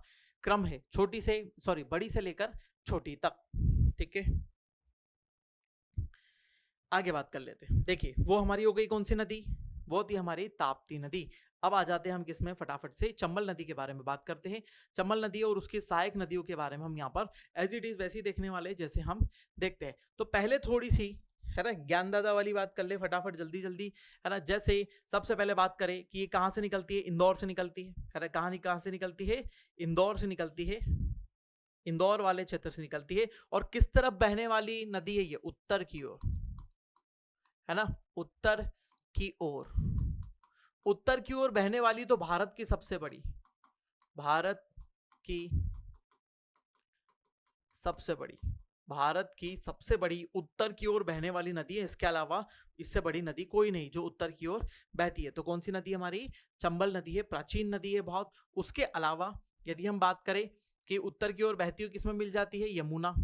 क्रम है, छोटी से सॉरी बड़ी से लेकर छोटी तक। ठीक है, आगे बात कर लेते हैं। देखिए, वो हमारी हो गई कौन सी नदी, वो थी हमारी ताप्ती नदी। अब आ जाते हैं हम किसमें, फटाफट से चंबल नदी के बारे में बात करते हैं। चंबल नदी और उसकी सहायक नदियों के बारे में हम यहाँ पर एज इट इज वैसे ही देखने वाले जैसे हम देखते हैं। तो पहले थोड़ी सी है ना ज्ञानदादा वाली बात कर ले फटाफट जल्दी जल्दी, है ना। जैसे सबसे पहले बात करें कि ये कहाँ से निकलती है, इंदौर से निकलती है ना। कहाँ से निकलती है, इंदौर से निकलती है, इंदौर वाले क्षेत्र से निकलती है। और किस तरफ बहने वाली नदी है ये, उत्तर की ओर, है ना, उत्तर की ओर। उत्तर की ओर बहने वाली तो भारत की सबसे बड़ी, भारत की सबसे बड़ी, भारत की सबसे बड़ी उत्तर की ओर बहने वाली नदी है। इसके अलावा इससे बड़ी नदी कोई नहीं जो उत्तर की ओर बहती है। तो कौन सी नदी हमारी, चंबल नदी है, प्राचीन नदी है बहुत। उसके अलावा यदि हम बात करें कि उत्तर की ओर बहती हुई किसमें मिल जाती है, यमुना,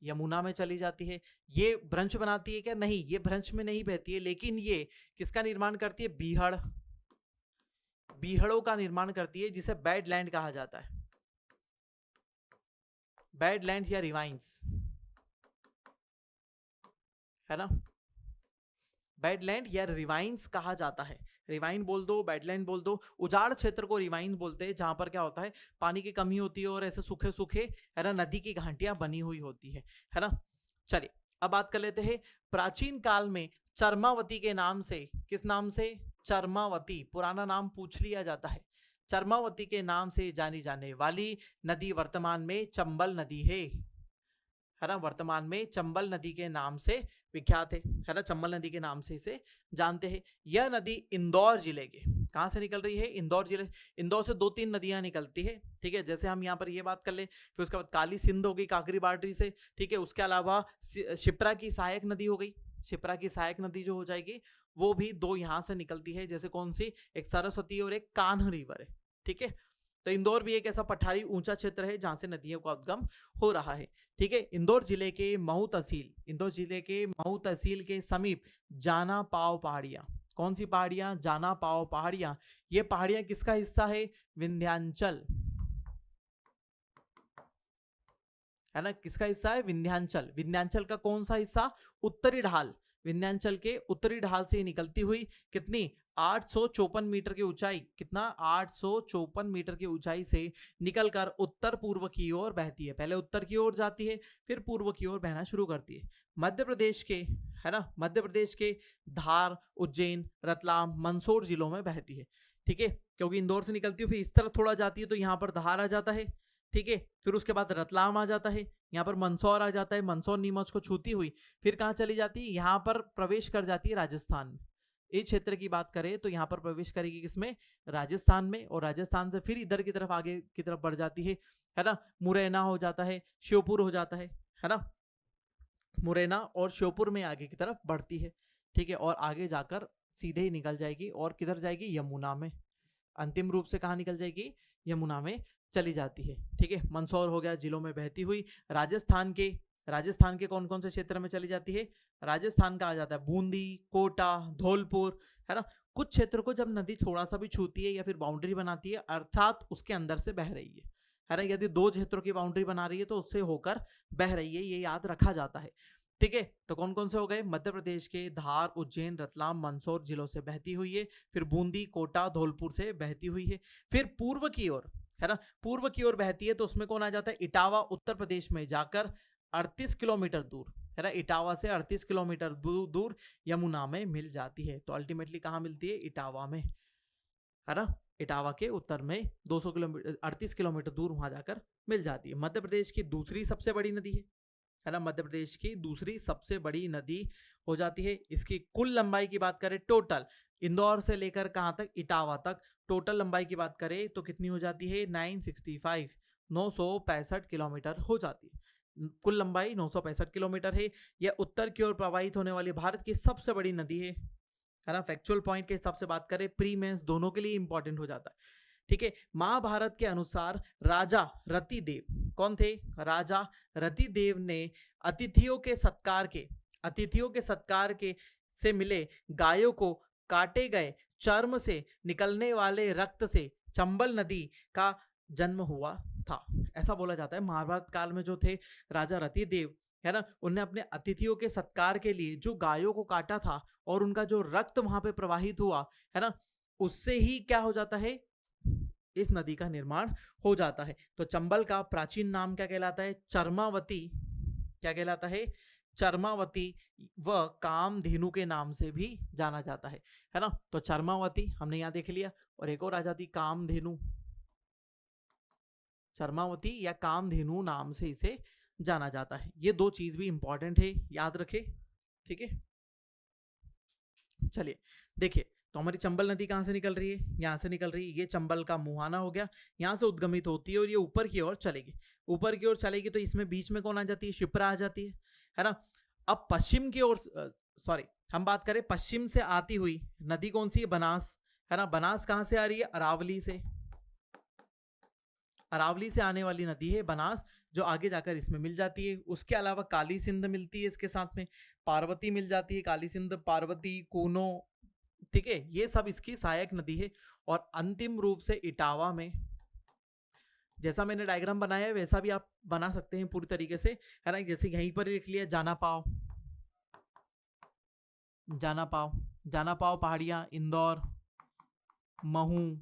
यमुना में चली जाती है। ये भ्रंश बनाती है क्या, नहीं, ये भ्रंश में नहीं बहती है, लेकिन ये किसका निर्माण करती है, बीहड़, बीहड़ों का निर्माण करती है, जिसे बैडलैंड कहा जाता है, बैडलैंड या रिवाइंस, है ना, बैडलैंड या रिवाइंस कहा जाता है। रिवाइन बोल दो, बैडलैंड बोल दो। उजाड़ क्षेत्र को रिवाइन बोलते हैं, जहां पर क्या होता है, पानी की कमी होती है और ऐसे सूखे सूखे, है ना, नदी की घाटियां बनी हुई होती है ना। चलिए अब बात कर लेते हैं। प्राचीन काल में चरमावती के नाम से, किस नाम से, चरमावती, पुराना नाम पूछ लिया जाता है, चरमावती के नाम से जानी जाने वाली नदी वर्तमान में चंबल नदी है ना, वर्तमान में चंबल नदी के नाम से विख्यात है ना, चंबल नदी के नाम से इसे जानते हैं। यह नदी इंदौर जिले के, कहां से निकल रही है, इंदौर जिले, इंदौर से 2-3 नदियां निकलती है, ठीक है। जैसे हम यहाँ पर ये बात कर ले, फिर उसके बाद काली सिंध हो गई काकरी बार्डरी से, ठीक है। उसके अलावा शिप्रा की सहायक नदी हो गई, शिप्रा की सहायक नदी जो हो जाएगी वो भी 2 यहाँ से निकलती है। जैसे कौन सी, एक सरस्वती और एक कान्ह रिवर है, ठीक है। तो इंदौर भी एक ऐसा पठारी ऊंचा क्षेत्र है जहां से नदियों का उद्गम हो रहा है, ठीक है। इंदौर जिले के महू तहसील, इंदौर जिले के महू तहसील के समीप जाना पाव पहाड़ियां, कौन सी पहाड़ियां, जाना पाव पहाड़ियां। ये पहाड़ियां किसका हिस्सा है, विंध्याचल, है ना, किसका हिस्सा है, विंध्याचल। विंध्याचल का कौन सा हिस्सा, उत्तरी ढाल, विंध्याचल के उत्तरी ढाल से निकलती हुई कितनी, 854 मीटर की ऊंचाई, कितना, 854 मीटर की ऊंचाई से निकलकर उत्तर पूर्व की ओर बहती है। पहले उत्तर की ओर जाती है, फिर पूर्व की ओर बहना शुरू करती है। मध्य प्रदेश के, है ना, मध्य प्रदेश के धार, उज्जैन, रतलाम, मंदसौर जिलों में बहती है, ठीक है। क्योंकि इंदौर से निकलती है, फिर इस तरफ थोड़ा जाती है तो यहाँ पर धार आ जाता है, ठीक है। फिर उसके बाद रतलाम आ जाता है, यहाँ पर मंदसौर आ जाता है, मंदसौर नीमच को छूती हुई फिर कहाँ चली जाती है, यहाँ पर प्रवेश कर जाती है राजस्थान में। इस क्षेत्र की बात करें तो यहाँ पर प्रवेश करेगी किसमें, राजस्थान में। और राजस्थान से फिर इधर की तरफ आगे की तरफ बढ़ जाती है ना, मुरैना हो जाता है, श्योपुर हो जाता है ना, मुरैना और श्योपुर में आगे की तरफ बढ़ती है, ठीक है। और आगे जाकर सीधे ही निकल जाएगी और किधर जाएगी, यमुना में, अंतिम रूप से कहाँ निकल जाएगी, यमुना में चली जाती है, ठीक है। मंदसौर हो गया जिलों में बहती हुई, राजस्थान के कौन कौन से क्षेत्र में चली जाती है, राजस्थान का आ जाता है बूंदी, कोटा, धौलपुर, है ना। कुछ क्षेत्र को जब नदी थोड़ा सा भी छूती है या फिर बाउंड्री बनाती है, अर्थात उसके अंदर से बह रही है ना। यदि 2 क्षेत्रों की बाउंड्री बना रही है तो उससे होकर बह रही है, ये याद रखा जाता है, ठीक है। तो कौन कौन से हो गए, मध्य प्रदेश के धार, उज्जैन, रतलाम, मंदसौर जिलों से बहती हुई है, फिर बूंदी, कोटा, धौलपुर से बहती हुई है। फिर पूर्व की ओर, है ना, पूर्व की ओर बहती है तो उसमें कौन आ जाता है, इटावा, उत्तर प्रदेश में जाकर 38 किलोमीटर दूर, है ना, इटावा से 38 किलोमीटर दूर यमुना में मिल जाती है। तो अल्टीमेटली कहाँ मिलती है, इटावा में, है ना, इटावा के उत्तर में 200 किलोमीटर, 38 किलोमीटर दूर वहां जाकर मिल जाती है। मध्य प्रदेश की दूसरी सबसे बड़ी नदी है ना, मध्य प्रदेश की दूसरी सबसे बड़ी नदी हो जाती है। इसकी कुल लंबाई की बात करें, टोटल इंदौर से लेकर कहां तक, इटावा तक, टोटल लंबाई की बात करें तो कितनी हो जाती है, 965 किलोमीटर हो जाती है। कुल लंबाई 965 किलोमीटर है। यह उत्तर की ओर प्रवाहित होने वाली भारत की सबसे बड़ी नदी है ना। फैक्चुअल पॉइंट के हिसाब से बात करें, प्री मेंस दोनों के लिए इंपॉर्टेंट हो जाता है, ठीक है। महाभारत के अनुसार राजा रतिदेव, कौन थे, राजा रतिदेव ने अतिथियों के सत्कार के से मिले गायों को काटे गए चर्म से निकलने वाले रक्त से चंबल नदी का जन्म हुआ था, ऐसा बोला जाता है। महाभारत काल में जो थे राजा रतिदेव, है ना, उनने अपने अतिथियों के सत्कार के लिए जो गायों को काटा था और उनका जो रक्त वहां पे प्रवाहित हुआ, है ना, उससे ही क्या हो जाता है, इस नदी का निर्माण हो जाता है। तो चंबल का प्राचीन नाम क्या कहलाता है, चर्मावती, क्या कहलाता है, चर्मावती, व कामधेनु के नाम से भी जाना जाता है ना। तो चर्मावती हमने यहां देख लिया, और एक और आ जाती कामधेनु, चर्मावती या कामधेनु नाम से इसे जाना जाता है। ये दो चीज भी इंपॉर्टेंट है, याद रखे, ठीक है। चलिए देखिए, तो हमारी चंबल नदी कहां से निकल रही है, यहां से निकल रही है, ये चंबल का मुहाना हो गया, यहां से उद्गमित होती है और ये ऊपर की ओर चलेगी, ऊपर की ओर चलेगी तो इसमें बीच में कौन आ जाती है, शिप्रा आ जाती है ना। अब पश्चिम की ओर, सॉरी हम बात करें पश्चिम से आती हुई नदी कौन सी है, बनास, है ना। बनास कहां से आ रही है, अरावली से, अरावली से आने वाली नदी है बनास, जो आगे जाकर इसमें मिल जाती है। उसके अलावा काली सिंध मिलती है इसके साथ में, पार्वती मिल जाती है, काली सिंध, पार्वती, कूनो, ठीक है, ये सब इसकी सहायक नदी है। और अंतिम रूप से इटावा में, जैसा मैंने डायग्राम बनाया है वैसा भी आप बना सकते हैं पूरी तरीके से, है ना। जैसे यहीं पर लिख लिया जाना पाव, जाना पाव, जाना पाव पहाड़ियां, इंदौर, महू,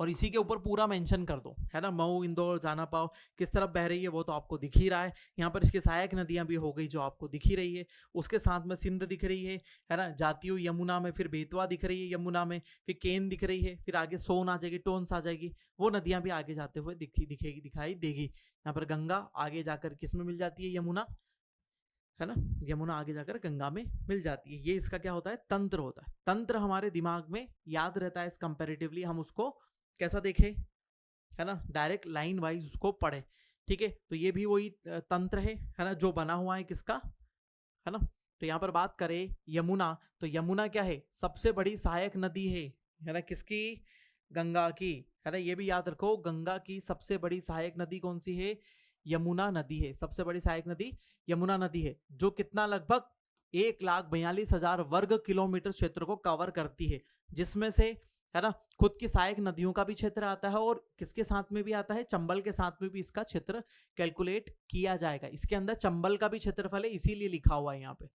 और इसी के ऊपर पूरा मेंशन कर दो, है ना। मऊ, इंदौर, जाना पाव किस तरफ बह रही है वो तो आपको दिख ही रहा है। यहाँ पर इसकी सहायक नदियां भी हो गई जो आपको दिख ही रही है। उसके साथ में सिंध दिख रही है ना, जाती हुई यमुना में, फिर बेतवा दिख रही है यमुना में, फिर केन दिख रही है, फिर आगे सोन आ जाएगी, टोन्स आ जाएगी, वो नदियां भी आगे जाते हुए दिखेगी, दिखाई देगी। यहाँ पर गंगा आगे जाकर किस में मिल जाती है, यमुना, है ना, यमुना आगे जाकर गंगा में मिल जाती है। ये इसका क्या होता है, तंत्र होता है। तंत्र हमारे दिमाग में याद रहता है, इस कंपेरेटिवली हम उसको कैसा देखें, है ना, डायरेक्ट लाइन वाइज उसको पढ़े, ठीक है। तो ये भी वही तंत्र है ना, जो बना हुआ है किसका, है ना। तो यहाँ पर बात करें यमुना, तो यमुना क्या है, सबसे बड़ी सहायक नदी है ना, किसकी, गंगा की, है ना। ये भी याद रखो, गंगा की सबसे बड़ी सहायक नदी कौन सी है, यमुना नदी है। सबसे बड़ी सहायक नदी यमुना नदी है, जो कितना, लगभग 1,42,000 वर्ग किलोमीटर क्षेत्र को कवर करती है, जिसमें से, है ना, खुद की सहायक नदियों का भी क्षेत्र आता है, और किसके साथ में भी आता है, चंबल के साथ में भी इसका क्षेत्र कैलकुलेट किया जाएगा। इसके अंदर चंबल का भी क्षेत्रफल है, इसीलिए लिखा हुआ है यहाँ पे,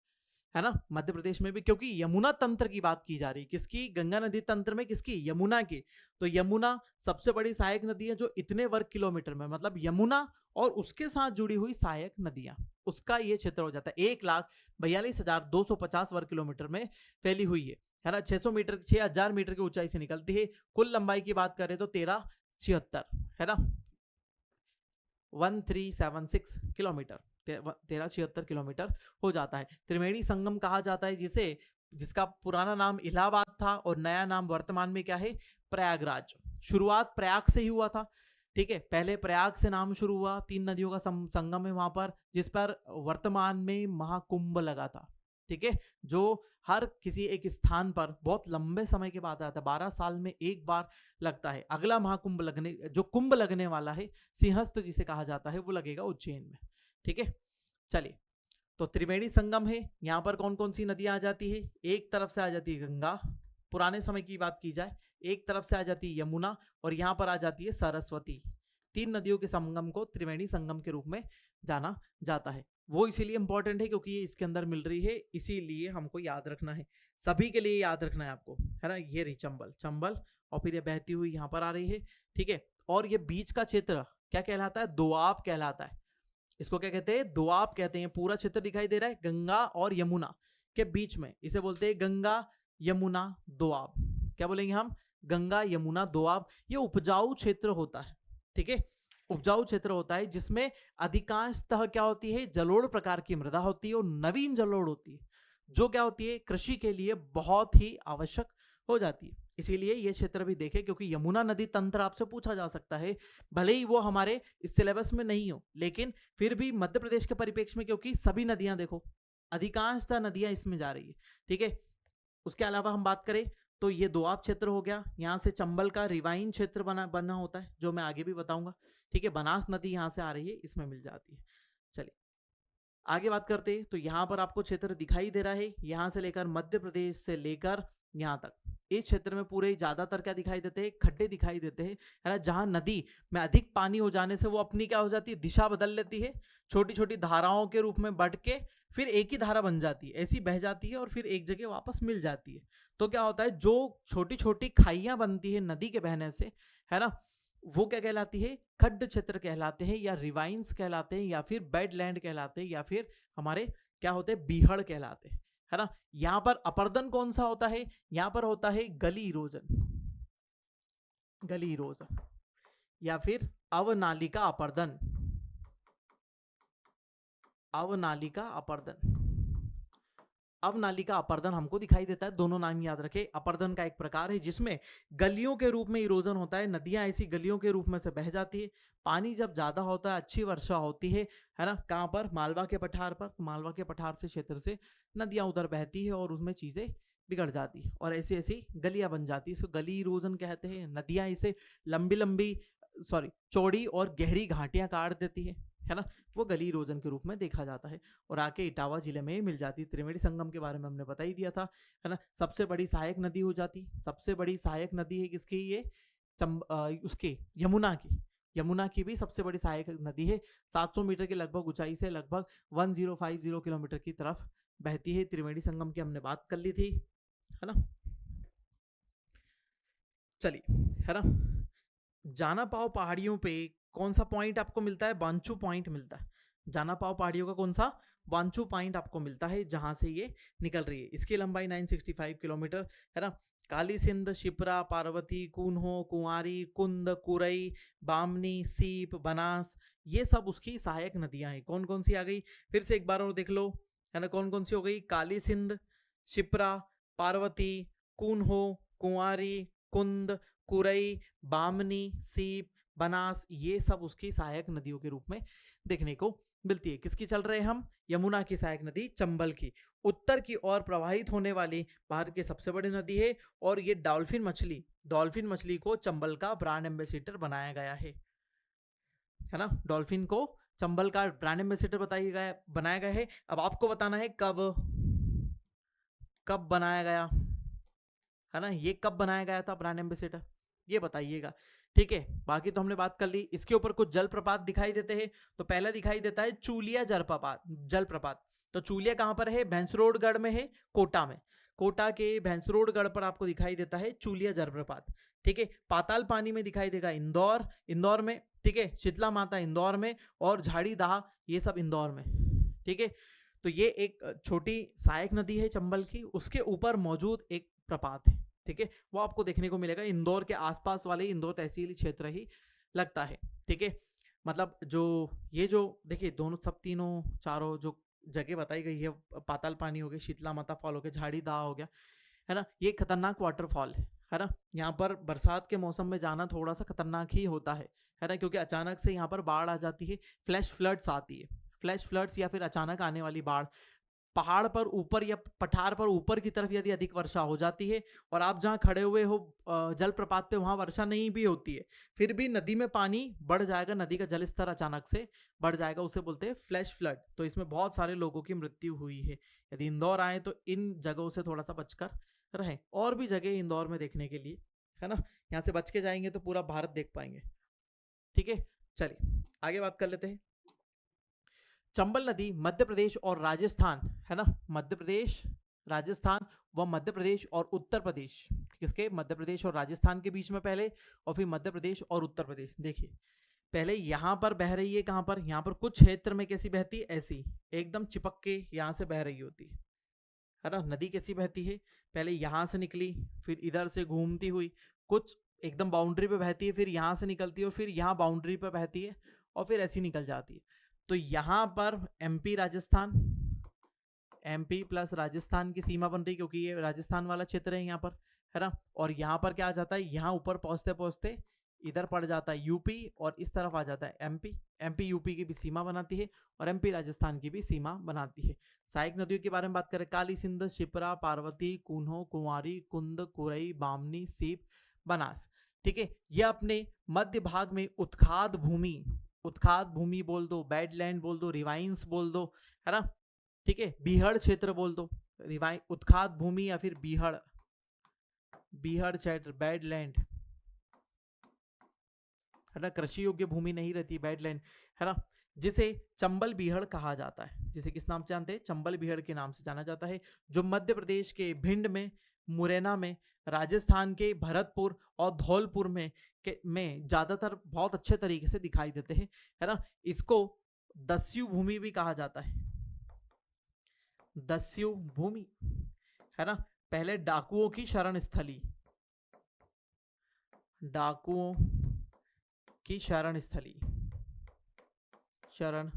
है ना, मध्य प्रदेश में भी, क्योंकि यमुना तंत्र की बात की जा रही है, किसकी, गंगा नदी तंत्र में किसकी, यमुना की। तो यमुना सबसे बड़ी सहायक नदी है, जो इतने वर्ग किलोमीटर में, मतलब यमुना और उसके साथ जुड़ी हुई सहायक नदियां, उसका ये क्षेत्र हो जाता है 1,42,250 वर्ग किलोमीटर में फैली हुई है ना। 600 मीटर, 6,000 मीटर की ऊंचाई से निकलती है। कुल लंबाई की बात करें तो 1376, है ना, 1376 किलोमीटर, 1376 किलोमीटर हो जाता है। त्रिवेणी संगम कहा जाता है जिसे, जिसका पुराना नाम इलाहाबाद था और नया नाम वर्तमान में क्या है, प्रयागराज। शुरुआत प्रयाग से ही हुआ था, ठीक है, पहले प्रयाग से नाम शुरू हुआ, 3 नदियों का संगम है वहां पर, जिस पर वर्तमान में महाकुंभ लगा था, ठीक है, जो हर किसी एक स्थान पर बहुत लंबे समय के बाद आता है, 12 साल में एक बार लगता है। अगला महाकुंभ लगने, जो कुंभ लगने वाला है, सिंहस्थ जिसे कहा जाता है, वो लगेगा उज्जैन में, ठीक है। चलिए, तो त्रिवेणी संगम है, यहाँ पर कौन कौन सी नदियां आ जाती है, एक तरफ से आ जाती है गंगा, पुराने समय की बात की जाए, एक तरफ से आ जाती है यमुना, और यहाँ पर आ जाती है सरस्वती। 3 नदियों के संगम को त्रिवेणी संगम के रूप में जाना जाता है। वो इसीलिए इंपॉर्टेंट है क्योंकि ये इसके अंदर मिल रही है, इसीलिए हमको याद रखना है, सभी के लिए याद रखना है आपको, है ना। ये रही चंबल, चंबल, और फिर ये बहती हुई यहाँ पर आ रही है, ठीक है। और ये बीच का क्षेत्र क्या कहलाता है, दोआब कहलाता है। इसको क्या कहते हैं, दोआब कहते हैं। पूरा क्षेत्र दिखाई दे रहा है गंगा और यमुना के बीच में, इसे बोलते हैं गंगा यमुना दोआब। क्या बोलेंगे हम, गंगा यमुना दोआब। ये उपजाऊ क्षेत्र होता है, ठीक है, उपजाऊ क्षेत्र होता है, जिसमें अधिकांशतः क्या होती है, जलोढ़ प्रकार की मृदा होती है और नवीन जलोढ़ होती है, जो क्या होती है, कृषि के लिए बहुत ही आवश्यक हो जाती है। इसीलिए ये क्षेत्र भी देखें, क्योंकि यमुना नदी तंत्र आपसे पूछा जा सकता है, भले ही वो हमारे इस सिलेबस में नहीं हो, लेकिन फिर भी मध्य प्रदेश के परिप्रेक्ष्य में, क्योंकि सभी नदियां देखो, अधिकांशतः नदियां इसमें जा रही है, ठीक है। उसके अलावा हम बात करें तो ये दोआब क्षेत्र हो गया, यहाँ से चंबल का रिवाइन क्षेत्र बना होता है, जो मैं आगे भी बताऊंगा, ठीक है। बनास नदी यहाँ से आ रही है, इसमें मिल जाती है। चलिए आगे बात करते हैं, तो यहाँ पर आपको क्षेत्र दिखाई दे रहा है, यहाँ से लेकर मध्य प्रदेश से लेकर यहाँ तक, इस क्षेत्र में पूरे ज्यादातर क्या दिखाई देते हैं, खड्डे दिखाई देते हैं, है ना, जहां नदी में अधिक पानी हो जाने से वो अपनी क्या हो जाती है, दिशा बदल लेती है, छोटी छोटी धाराओं के रूप में बढ़ के फिर एक ही धारा बन जाती है, ऐसी बह जाती है और फिर एक जगह वापस मिल जाती है। तो क्या होता है, जो छोटी छोटी खाइयां बनती है नदी के बहने से, है ना, वो क्या कहलाती है, खड्ड क्षेत्र कहलाते हैं, या रिवाइंस कहलाते हैं, या फिर बेडलैंड कहलाते हैं, या फिर हमारे क्या होते हैं, बीहड़ कहलाते हैं, है ना। यहां पर अपर्दन कौन सा होता है, यहां पर होता है गली इरोजन, गली इरोजन, या फिर अवनालिका अपर्दन, अवनालिका अपर्दन। अवनालिका अपर्दन हमको दिखाई देता है, दोनों नाम याद रखें। अपर्दन का एक प्रकार है जिसमें गलियों के रूप में इरोजन होता है, नदियां ऐसी गलियों के रूप में से बह जाती है, पानी जब ज्यादा होता है, अच्छी वर्षा होती है ना, कहाँ पर, मालवा के पठार पर, तो मालवा के पठार से क्षेत्र से नदियां उधर बहती है और उसमें चीजें बिगड़ जाती है और ऐसी ऐसी गलियां बन जाती है, इसको गली इरोजन कहते हैं। नदियां इसे लंबी लंबी चौड़ी और गहरी घाटियां काट देती है ना, वो गली इरोजन के रूप में देखा जाता है और आके इटावा जिले में मिल जाती। त्रिवेणी संगम के बारे में हमने बता ही दिया था, है ना। सबसे बड़ी सहायक नदी हो जाती, सबसे बड़ी सहायक नदी है किसकी, ये उसकी यमुना की, यमुना की भी सबसे बड़ी सहायक नदी है, 700 मीटर की लगभग ऊंचाई से लगभग 1050 किलोमीटर की तरफ बहती है। त्रिवेणी संगम की हमने बात कर ली थी, है ना। चलिए, है ना, जाना पाओ पहाड़ियों पे कौन सा पॉइंट आपको मिलता है, बांचू पॉइंट मिलता है। जाना पाओ पहाड़ियों का कौन सा, बांचू पॉइंट आपको मिलता है, जहां से ये निकल रही है। इसकी लंबाई 965 किलोमीटर, है ना। काली सिंध, शिप्रा, पार्वती, कून्हो, कुंवारी, कुंद, कुरई, बामनी, सीप, बनास, ये सब उसकी सहायक नदियां हैं। कौन कौन सी आ गई, फिर से एक बार और देख लो, है ना, कौन कौन सी हो गई, काली सिंध, शिप्रा, पार्वती, कून्हो, कुंवारी, कुंद, कुरई, बामनी, सीप, बनास, ये सब उसकी सहायक नदियों के रूप में देखने को मिलती है। किसकी चल रहे हैं हम, यमुना की सहायक नदी चंबल की, उत्तर की ओर प्रवाहित होने वाली भारत की सबसे बड़ी नदी है और ये डॉल्फिन मछली को चंबल का ब्रांड एम्बेसडर बनाया गया है ना। डॉल्फिन को चंबल का ब्रांड एम्बेसडर बनाया गया है। अब आपको बताना है कब बनाया गया, है ना, ये कब बनाया गया था ब्रांड एम्बेसडर, ये बताइएगा। ठीक है, बाकी तो हमने बात कर ली। इसके ऊपर कुछ जलप्रपात दिखाई देते हैं, तो पहला दिखाई देता है चूलिया जलप्रपात। तो चूलिया कहां पर है, भैंसरोडगढ़ में है, कोटा में, कोटा के भैंसरोडगढ़ पर आपको दिखाई देता है चूलिया जलप्रपात। ठीक है, पाताल पानी में दिखाई देगा इंदौर में, ठीक है, शीतला माता इंदौर में, और झाड़ी दाह ये सब इंदौर में। ठीक है, तो ये एक छोटी सहायक नदी है चंबल की, उसके ऊपर मौजूद एक प्रपात है। ठीक है, वो आपको देखने को मिलेगा, इंदौर के आसपास वाले इंदौर तहसील क्षेत्र ही लगता है। ठीक है, मतलब ये जो देखिए दोनों सब तीनों चारों जो जगह बताई गई है, पाताल पानी हो गया, शीतला माता फॉल हो गया, झाड़ी दाह हो गया, है ना, ये खतरनाक वाटरफॉल है ना। यहाँ पर बरसात के मौसम में जाना थोड़ा सा खतरनाक ही होता है ना, क्योंकि अचानक से यहाँ पर बाढ़ आ जाती है, फ्लैश फ्लड्स आती है, फ्लैश फ्लड्स या फिर अचानक आने वाली बाढ़। पहाड़ पर ऊपर या पठार पर ऊपर की तरफ यदि अधिक वर्षा हो जाती है और आप जहां खड़े हुए हो जलप्रपात पे, वहां वर्षा नहीं भी होती है, फिर भी नदी में पानी बढ़ जाएगा, नदी का जल स्तर अचानक से बढ़ जाएगा, उसे बोलते हैं फ्लैश फ्लड। तो इसमें बहुत सारे लोगों की मृत्यु हुई है। यदि इंदौर आए तो इन जगहों से थोड़ा सा बचकर रहें। और भी जगह इंदौर में देखने के लिए, है ना, यहाँ से बच के जाएंगे तो पूरा भारत देख पाएंगे। ठीक है, चलिए आगे बात कर लेते हैं। चंबल नदी मध्य प्रदेश और राजस्थान, है ना, मध्य प्रदेश, राजस्थान व मध्य प्रदेश और उत्तर प्रदेश, किसके, मध्य प्रदेश और राजस्थान के बीच में पहले, और फिर मध्य प्रदेश और उत्तर प्रदेश। देखिए पहले यहां पर बह रही है, कहां पर, यहां पर कुछ क्षेत्र में कैसी बहती, ऐसी एकदम चिपक के यहां से बह रही होती है ना। नदी कैसी बहती है, पहले यहां से निकली, फिर इधर से घूमती हुई कुछ एकदम बाउंड्री पे बहती है, फिर यहां से निकलती है और फिर यहां बाउंड्री पे बहती है और फिर ऐसी निकल जाती है। तो यहां पर एमपी प्लस राजस्थान की सीमा बन रही, क्योंकि ये राजस्थान वाला क्षेत्र है यहाँ पर, है ना। और यहाँ पर क्या आ जाता है, यहाँ ऊपर पहुंचते पहुंचते इधर पड़ जाता है यूपी और इस तरफ आ जाता है एमपी यूपी की भी सीमा बनाती है और एमपी राजस्थान की भी सीमा बनाती है। सहायक नदियों के बारे में बात करें, काली सिंध, शिप्रा, पार्वती, कून्हो, कुंवारी, कुंद, कुरई, बामनी, सीप, बनास। ठीक है, यह अपने मध्य भाग में उत्खाद भूमि बोल दो, बैडलैंड बोल दो, रिवाइंस बोल दो, है ना। ठीक है, बीहड़ क्षेत्र बोल दो, उत्खाद भूमि या फिर बीहड़ बीहड़ क्षेत्र, बैडलैंड, है ना, कृषि योग्य भूमि नहीं रहती, बैडलैंड, है ना, जिसे चंबल बीहड़ कहा जाता है, जिसे किस नाम से जानते हैं, चंबल बीहड़ के नाम से जाना जाता है, जो मध्य प्रदेश के भिंड में, मुरैना में, राजस्थान के भरतपुर और धौलपुर में ज्यादातर बहुत अच्छे तरीके से दिखाई देते हैं, है ना। इसको दस्यु भूमि भी कहा जाता है, दस्यु भूमि, है ना। पहले डाकुओं की शरण स्थली, डाकुओं की शरण स्थली, शरण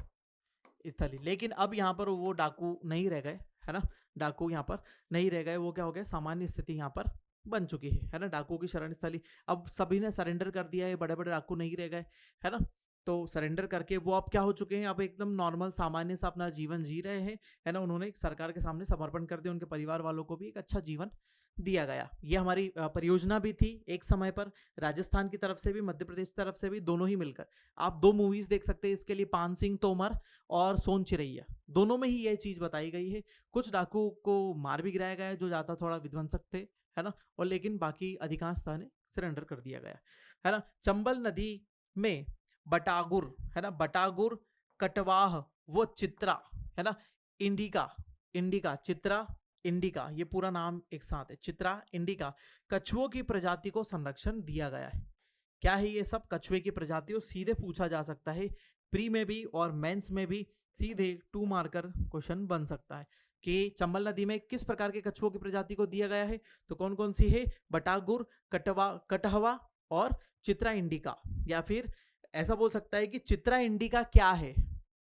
स्थली, लेकिन अब यहाँ पर वो डाकू नहीं रह गए, है ना, डाकू यहाँ पर नहीं रह गए, वो क्या हो गया, सामान्य स्थिति यहाँ पर बन चुकी है ना, डाकुओं की शरण स्थली। अब सभी ने सरेंडर कर दिया है, बड़े बड़े डाकू नहीं रह गए, है ना, तो सरेंडर करके वो अब क्या हो चुके हैं, अब एकदम नॉर्मल सामान्य सा अपना जीवन जी रहे हैं, है ना। उन्होंने सरकार के सामने समर्पण कर दिया, उनके परिवार वालों को भी एक अच्छा जीवन दिया गया। ये हमारी परियोजना भी थी एक समय पर, राजस्थान की तरफ से भी, मध्य प्रदेश की तरफ से भी, दोनों ही मिलकर। आप 2 मूवीज देख सकते हैं इसके लिए, पान सिंह तोमर और सोन चिरैया, दोनों में ही यह चीज बताई गई है। कुछ डाकू को मार भी गिराया गया जो ज्यादा थोड़ा विध्वंसक थे, है ना, और लेकिन बाकी अधिकांश स्थान सरेंडर कर दिया गया, है ना। चंबल नदी में बटागुर, है ना, बटागुर, कटवाह, वो चित्रा, है ना, इंडिका, इंडिका, चित्रा, इंडिका, ये पूरा नाम एक साथ है, चित्रा, इंडिका, कछुओं की प्रजाति को संरक्षण दिया गया है। क्या है ये सब कछुए की प्रजातियों, सीधे पूछा जा सकता है, प्री में भी और मेंस में भी सीधे 2 मार्कर क्वेश्चन बन सकता है कि चंबल नदी में किस प्रकार के कछुओं की प्रजाति को दिया गया है, तो कौन कौन सी है, बटागुर, कटहवा और चित्रा इंडिका। या फिर ऐसा बोल सकता है कि चित्रा इंडिका क्या है,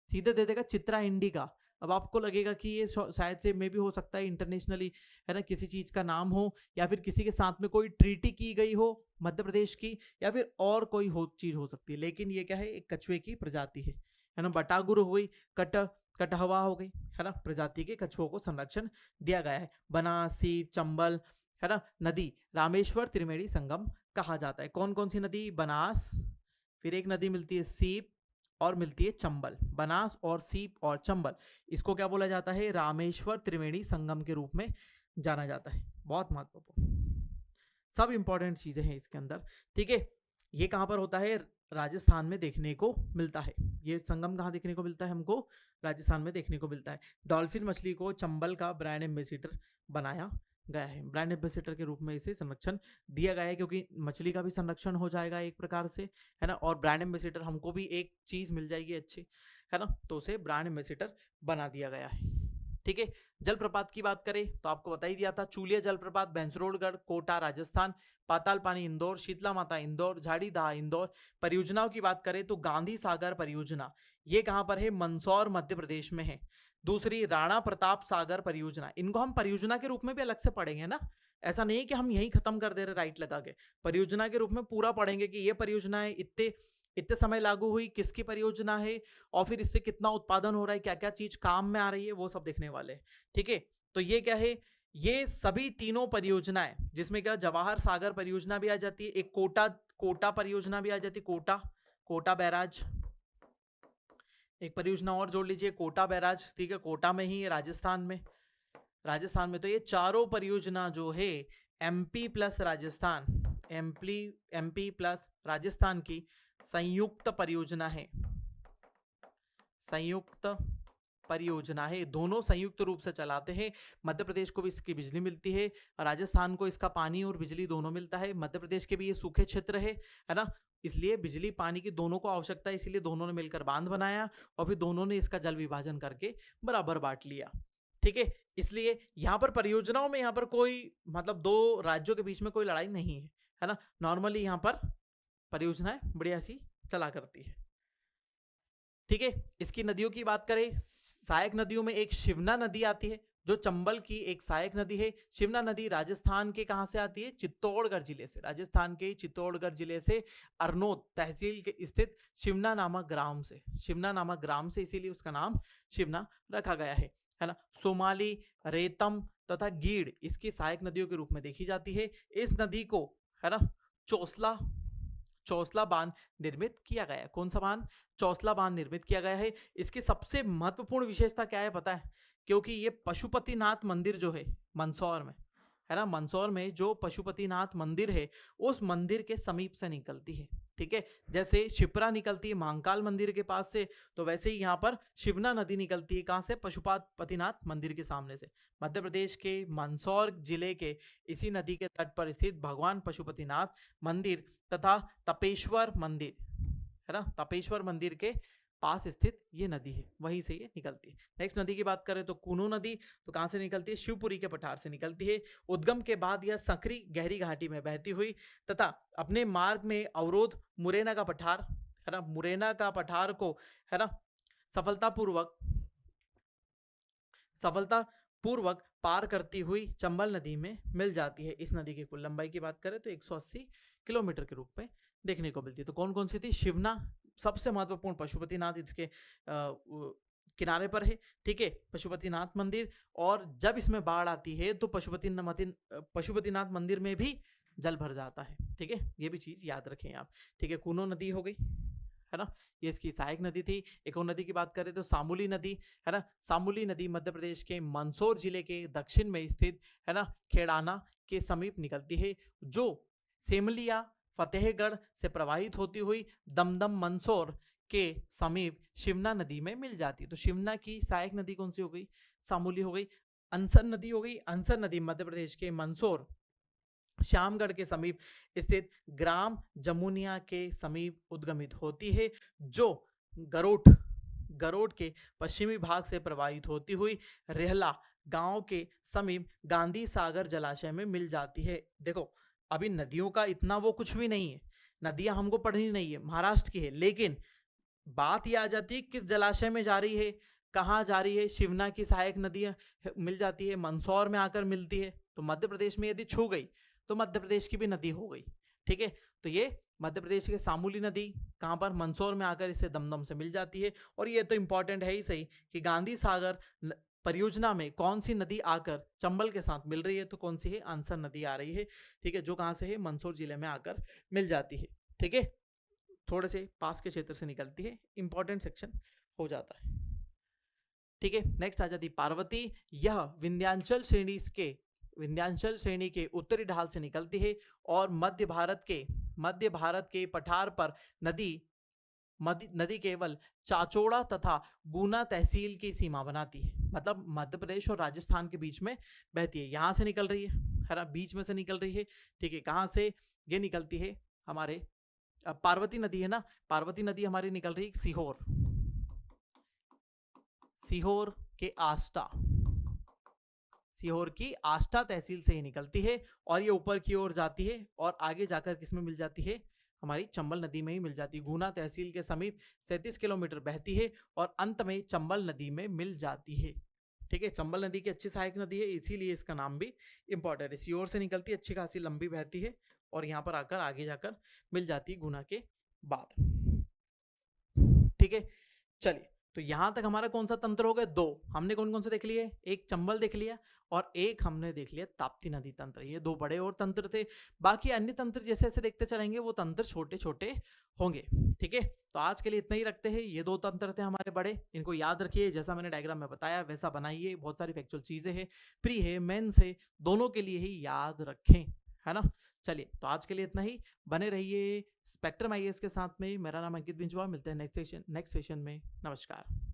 सीधे दे देगा चित्रा इंडिका। अब आपको लगेगा कि ये शायद से मे भी हो सकता है इंटरनेशनली, है ना, किसी चीज का नाम हो, या फिर किसी के साथ में कोई ट्रीटी की गई हो मध्य प्रदेश की, या फिर और कोई चीज हो सकती है, लेकिन ये क्या है, एक कछुए की प्रजाति है ना। बटागुर हो गई, कटहवा हो गई, है ना, प्रजाति के कछुओं को संरक्षण दिया गया है। बनास, सीप, चंबल, है ना, नदी रामेश्वर त्रिवेणी संगम कहा जाता है। कौन कौन सी नदी, बनास, फिर एक नदी मिलती है सीप और मिलती है चंबल, बनास और सीप और चंबल, इसको क्या बोला जाता है, रामेश्वर त्रिवेणी संगम के रूप में जाना जाता है। बहुत महत्वपूर्ण, सब इंपॉर्टेंट चीजें हैं इसके अंदर, ठीक है। ये कहां पर होता है, राजस्थान में देखने को मिलता है। ये संगम कहां देखने को मिलता है हमको, राजस्थान में देखने को मिलता है। डॉल्फिन मछली को चंबल का ब्रांड एम्बेसडर बनाया गया है, ब्रांड एम्बेसडर के रूप में इसे संरक्षण दिया गया है, क्योंकि मछली का भी संरक्षण हो जाएगा एक प्रकार से, है ना, और ब्रांड एम्बेसडर हमको भी एक चीज मिल जाएगी अच्छी, है ना, तो उसे ब्रांड एम्बेसडर बना दिया गया है, ठीक है। जलप्रपात की बात करें तो आपको बता ही दिया था, चूलिया जलप्रपात बैंसरोडगढ़, कोटा राजस्थान, पाताल पानी इंदौर, शीतला माता इंदौर, झाड़ीदह इंदौर। परियोजनाओं की बात करें तो गांधी सागर परियोजना, ये कहां पर है, मंदसौर मध्य प्रदेश में है। दूसरी राणा प्रताप सागर परियोजना, इनको हम परियोजना के रूप में भी अलग से पढ़ेंगे ना, ऐसा नहीं कि हम यही खत्म कर दे रहे राइट लगा के, परियोजना के रूप में पूरा पढ़ेंगे कि ये परियोजना है, इतने समय लागू हुई, किसकी परियोजना है, और फिर इससे कितना उत्पादन हो रहा है, क्या क्या चीज काम में आ रही है, वो सब देखने वाले, ठीक है। तो ये क्या है, ये सभी तीनों परियोजनाएं, जिसमें क्या जवाहर सागर परियोजना भी आ जाती है, एक कोटा परियोजना भी आ जाती है, कोटा बैराज, एक परियोजना और जोड़ लीजिए, कोटा बैराज, ठीक है, कोटा में ही राजस्थान में। तो ये चारों परियोजना जो है एमपी प्लस राजस्थान की संयुक्त परियोजना है, दोनों संयुक्त रूप से चलाते हैं। मध्य प्रदेश को भी इसकी बिजली मिलती है, राजस्थान को इसका पानी और बिजली दोनों मिलता है। मध्य प्रदेश के भी ये सूखे क्षेत्र है ना, इसलिए बिजली पानी की दोनों को आवश्यकता है, इसलिए दोनों ने मिलकर बांध बनाया और फिर दोनों ने इसका जल विभाजन करके बराबर बांट लिया, ठीक है। इसलिए यहाँ पर परियोजनाओं में यहाँ पर कोई मतलब 2 राज्यों के बीच में कोई लड़ाई नहीं है ना, नॉर्मली यहाँ पर परियोजनाएं बढ़िया सी चला करती है, ठीक है। इसकी नदियों की बात करें, सहायक नदियों में एक शिवना नदी आती है, जो चंबल की एक सहायक नदी है। शिवना नदी राजस्थान के कहां से आती है, चित्तौड़गढ़ जिले से, राजस्थान के चित्तौड़गढ़ जिले से अरनोद तहसील के स्थित शिवना नामक ग्राम से इसीलिए उसका नाम शिवना रखा गया है ना। सोमाली, रेतम तथा गीड़ इसकी सहायक नदियों के रूप में देखी जाती है। इस नदी को, है ना, चौसला बांध निर्मित किया गया है। कौन सा बांध, चौसला बांध निर्मित किया गया है। इसकी सबसे महत्वपूर्ण विशेषता क्या है पता है, क्योंकि ये पशुपतिनाथ मंदिर जो है मंदसौर में, है ना, मंदसौर में जो पशुपतिनाथ मंदिर है उस मंदिर के समीप से निकलती है। ठीक है, जैसे शिप्रा निकलती है महाकाल मंदिर के पास से, तो वैसे ही यहाँ पर शिवना नदी निकलती है कहाँ से, पशुपतिनाथ मंदिर के सामने से। मध्य प्रदेश के मंदसौर जिले के इसी नदी के तट पर स्थित भगवान पशुपतिनाथ मंदिर तथा तपेश्वर मंदिर, है ना, तपेश्वर मंदिर के पास स्थित ये नदी है, वहीं से ये निकलती है। नेक्स्ट नदी की बात करें तो कूनू नदी, तो कहाँ से निकलती है, शिवपुरी के पठार से निकलती है। उद्गम के बाद यह सकरी गहरी घाटी में बहती हुई तथा अपने मार्ग में अवरोध मुरैना का पठार, है ना, मुरैना का पठार को, है ना, सफलतापूर्वक पार करती हुई चंबल नदी में मिल जाती है। इस नदी की कुल लंबाई की बात करें तो 180 किलोमीटर के रूप में देखने को मिलती है। तो कौन कौन सी थी, शिवना सबसे महत्वपूर्ण, पशुपतिनाथ इसके किनारे पर है। ठीक है, पशुपतिनाथ मंदिर, और जब इसमें बाढ़ आती है तो पशुपतिनाथ मंदिर में भी जल भर जाता है। ठीक है, ये भी चीज याद रखें आप। ठीक है, कूनो नदी हो गई, है ना, ये इसकी सहायक नदी थी। एक और नदी की बात करें तो सामूली नदी, है ना, सामूली नदी मध्य प्रदेश के मंदसौर जिले के दक्षिण में स्थित, है ना, खेड़ाना के समीप निकलती है, जो सेमलिया फतेहगढ़ से प्रवाहित होती हुई दमदम मंदसौर के समीप शिवना नदी में मिल जाती है। तो शिवना की सहायक नदी कौन सी हो गई, सामूली हो गई। अंसर नदी हो गई, अंसर नदी मध्य प्रदेश के मंदसौर श्यामगढ़ के समीप स्थित ग्राम जमुनिया के समीप उद्गमित होती है, जो गरोट के पश्चिमी भाग से प्रवाहित होती हुई रेहला गांव के समीप गांधी सागर जलाशय में मिल जाती है। देखो, अभी नदियों का इतना वो कुछ भी नहीं है, नदियां हमको पढ़नी नहीं है, महाराष्ट्र की है, लेकिन बात यह आ जाती है किस जलाशय में जा रही है, कहाँ जा रही है। शिवना की सहायक नदियां मिल जाती है, मंदसौर में आकर मिलती है, तो मध्य प्रदेश में यदि छू गई तो मध्य प्रदेश की भी नदी हो गई। ठीक है, तो ये मध्य प्रदेश की सामूली नदी कहाँ पर, मंदसौर में आकर इसे दमदम से मिल जाती है। और ये तो इंपॉर्टेंट है ही सही कि गांधी सागर परियोजना में कौन सी नदी आकर चंबल के साथ मिल रही है, तो कौन सी है, अंसर नदी आ रही है। ठीक है, जो कहाँ से है, मंदसौर जिले में आकर मिल जाती है। ठीक है, थोड़े से पास के क्षेत्र से निकलती है, इंपॉर्टेंट सेक्शन हो जाता है। ठीक है, नेक्स्ट आ जाती पार्वती। यह विंध्यांचल श्रेणी के उत्तरी ढाल से निकलती है और मध्य भारत के पठार पर नदी केवल चाचौड़ा तथा गुना तहसील की सीमा बनाती है। मतलब मध्य प्रदेश और राजस्थान के बीच में बहती है, यहां से निकल रही है ना, बीच में से निकल रही है। ठीक है, कहां से ये निकलती है, हमारे पार्वती नदी है ना, पार्वती नदी हमारी निकल रही है सीहोर की आष्टा तहसील से ही निकलती है, और ये ऊपर की ओर जाती है और आगे जाकर किसमें मिल जाती है, हमारी चंबल नदी में ही मिल जाती है। गुना तहसील के समीप 37 किलोमीटर बहती है और अंत में चंबल नदी में मिल जाती है। ठीक है, चंबल नदी की अच्छी सहायक नदी है, इसीलिए इसका नाम भी इंपॉर्टेंट है। सीहोर से निकलती है, अच्छी खासी लंबी बहती है और यहाँ पर आकर आगे जाकर मिल जाती है गुना के बाद। ठीक है, चलिए, तो यहां तक हमारा कौन सा तंत्र हो गया, दो। हमने कौन कौन से देख लिए, एक चंबल देख लिया और एक हमने देख लिया ताप्ती नदी तंत्र। ये दो बड़े और तंत्र थे, बाकी अन्य तंत्र जैसे जैसे देखते चलेंगे वो तंत्र छोटे छोटे होंगे। ठीक है, तो आज के लिए इतना ही रखते हैं। ये दो तंत्र थे हमारे बड़े, इनको याद रखिए, जैसा मैंने डायग्राम में बताया वैसा बनाइए। बहुत सारी फैक्चुअल चीजें हैं, प्री है मेंस है, दोनों के लिए ही याद रखें, है ना। चलिए, तो आज के लिए इतना ही। बने रहिए स्पेक्ट्रम आईएएस के साथ में। मेरा नाम अंकित बिंजवा, मिलते हैं नेक्स्ट सेशन में। नमस्कार।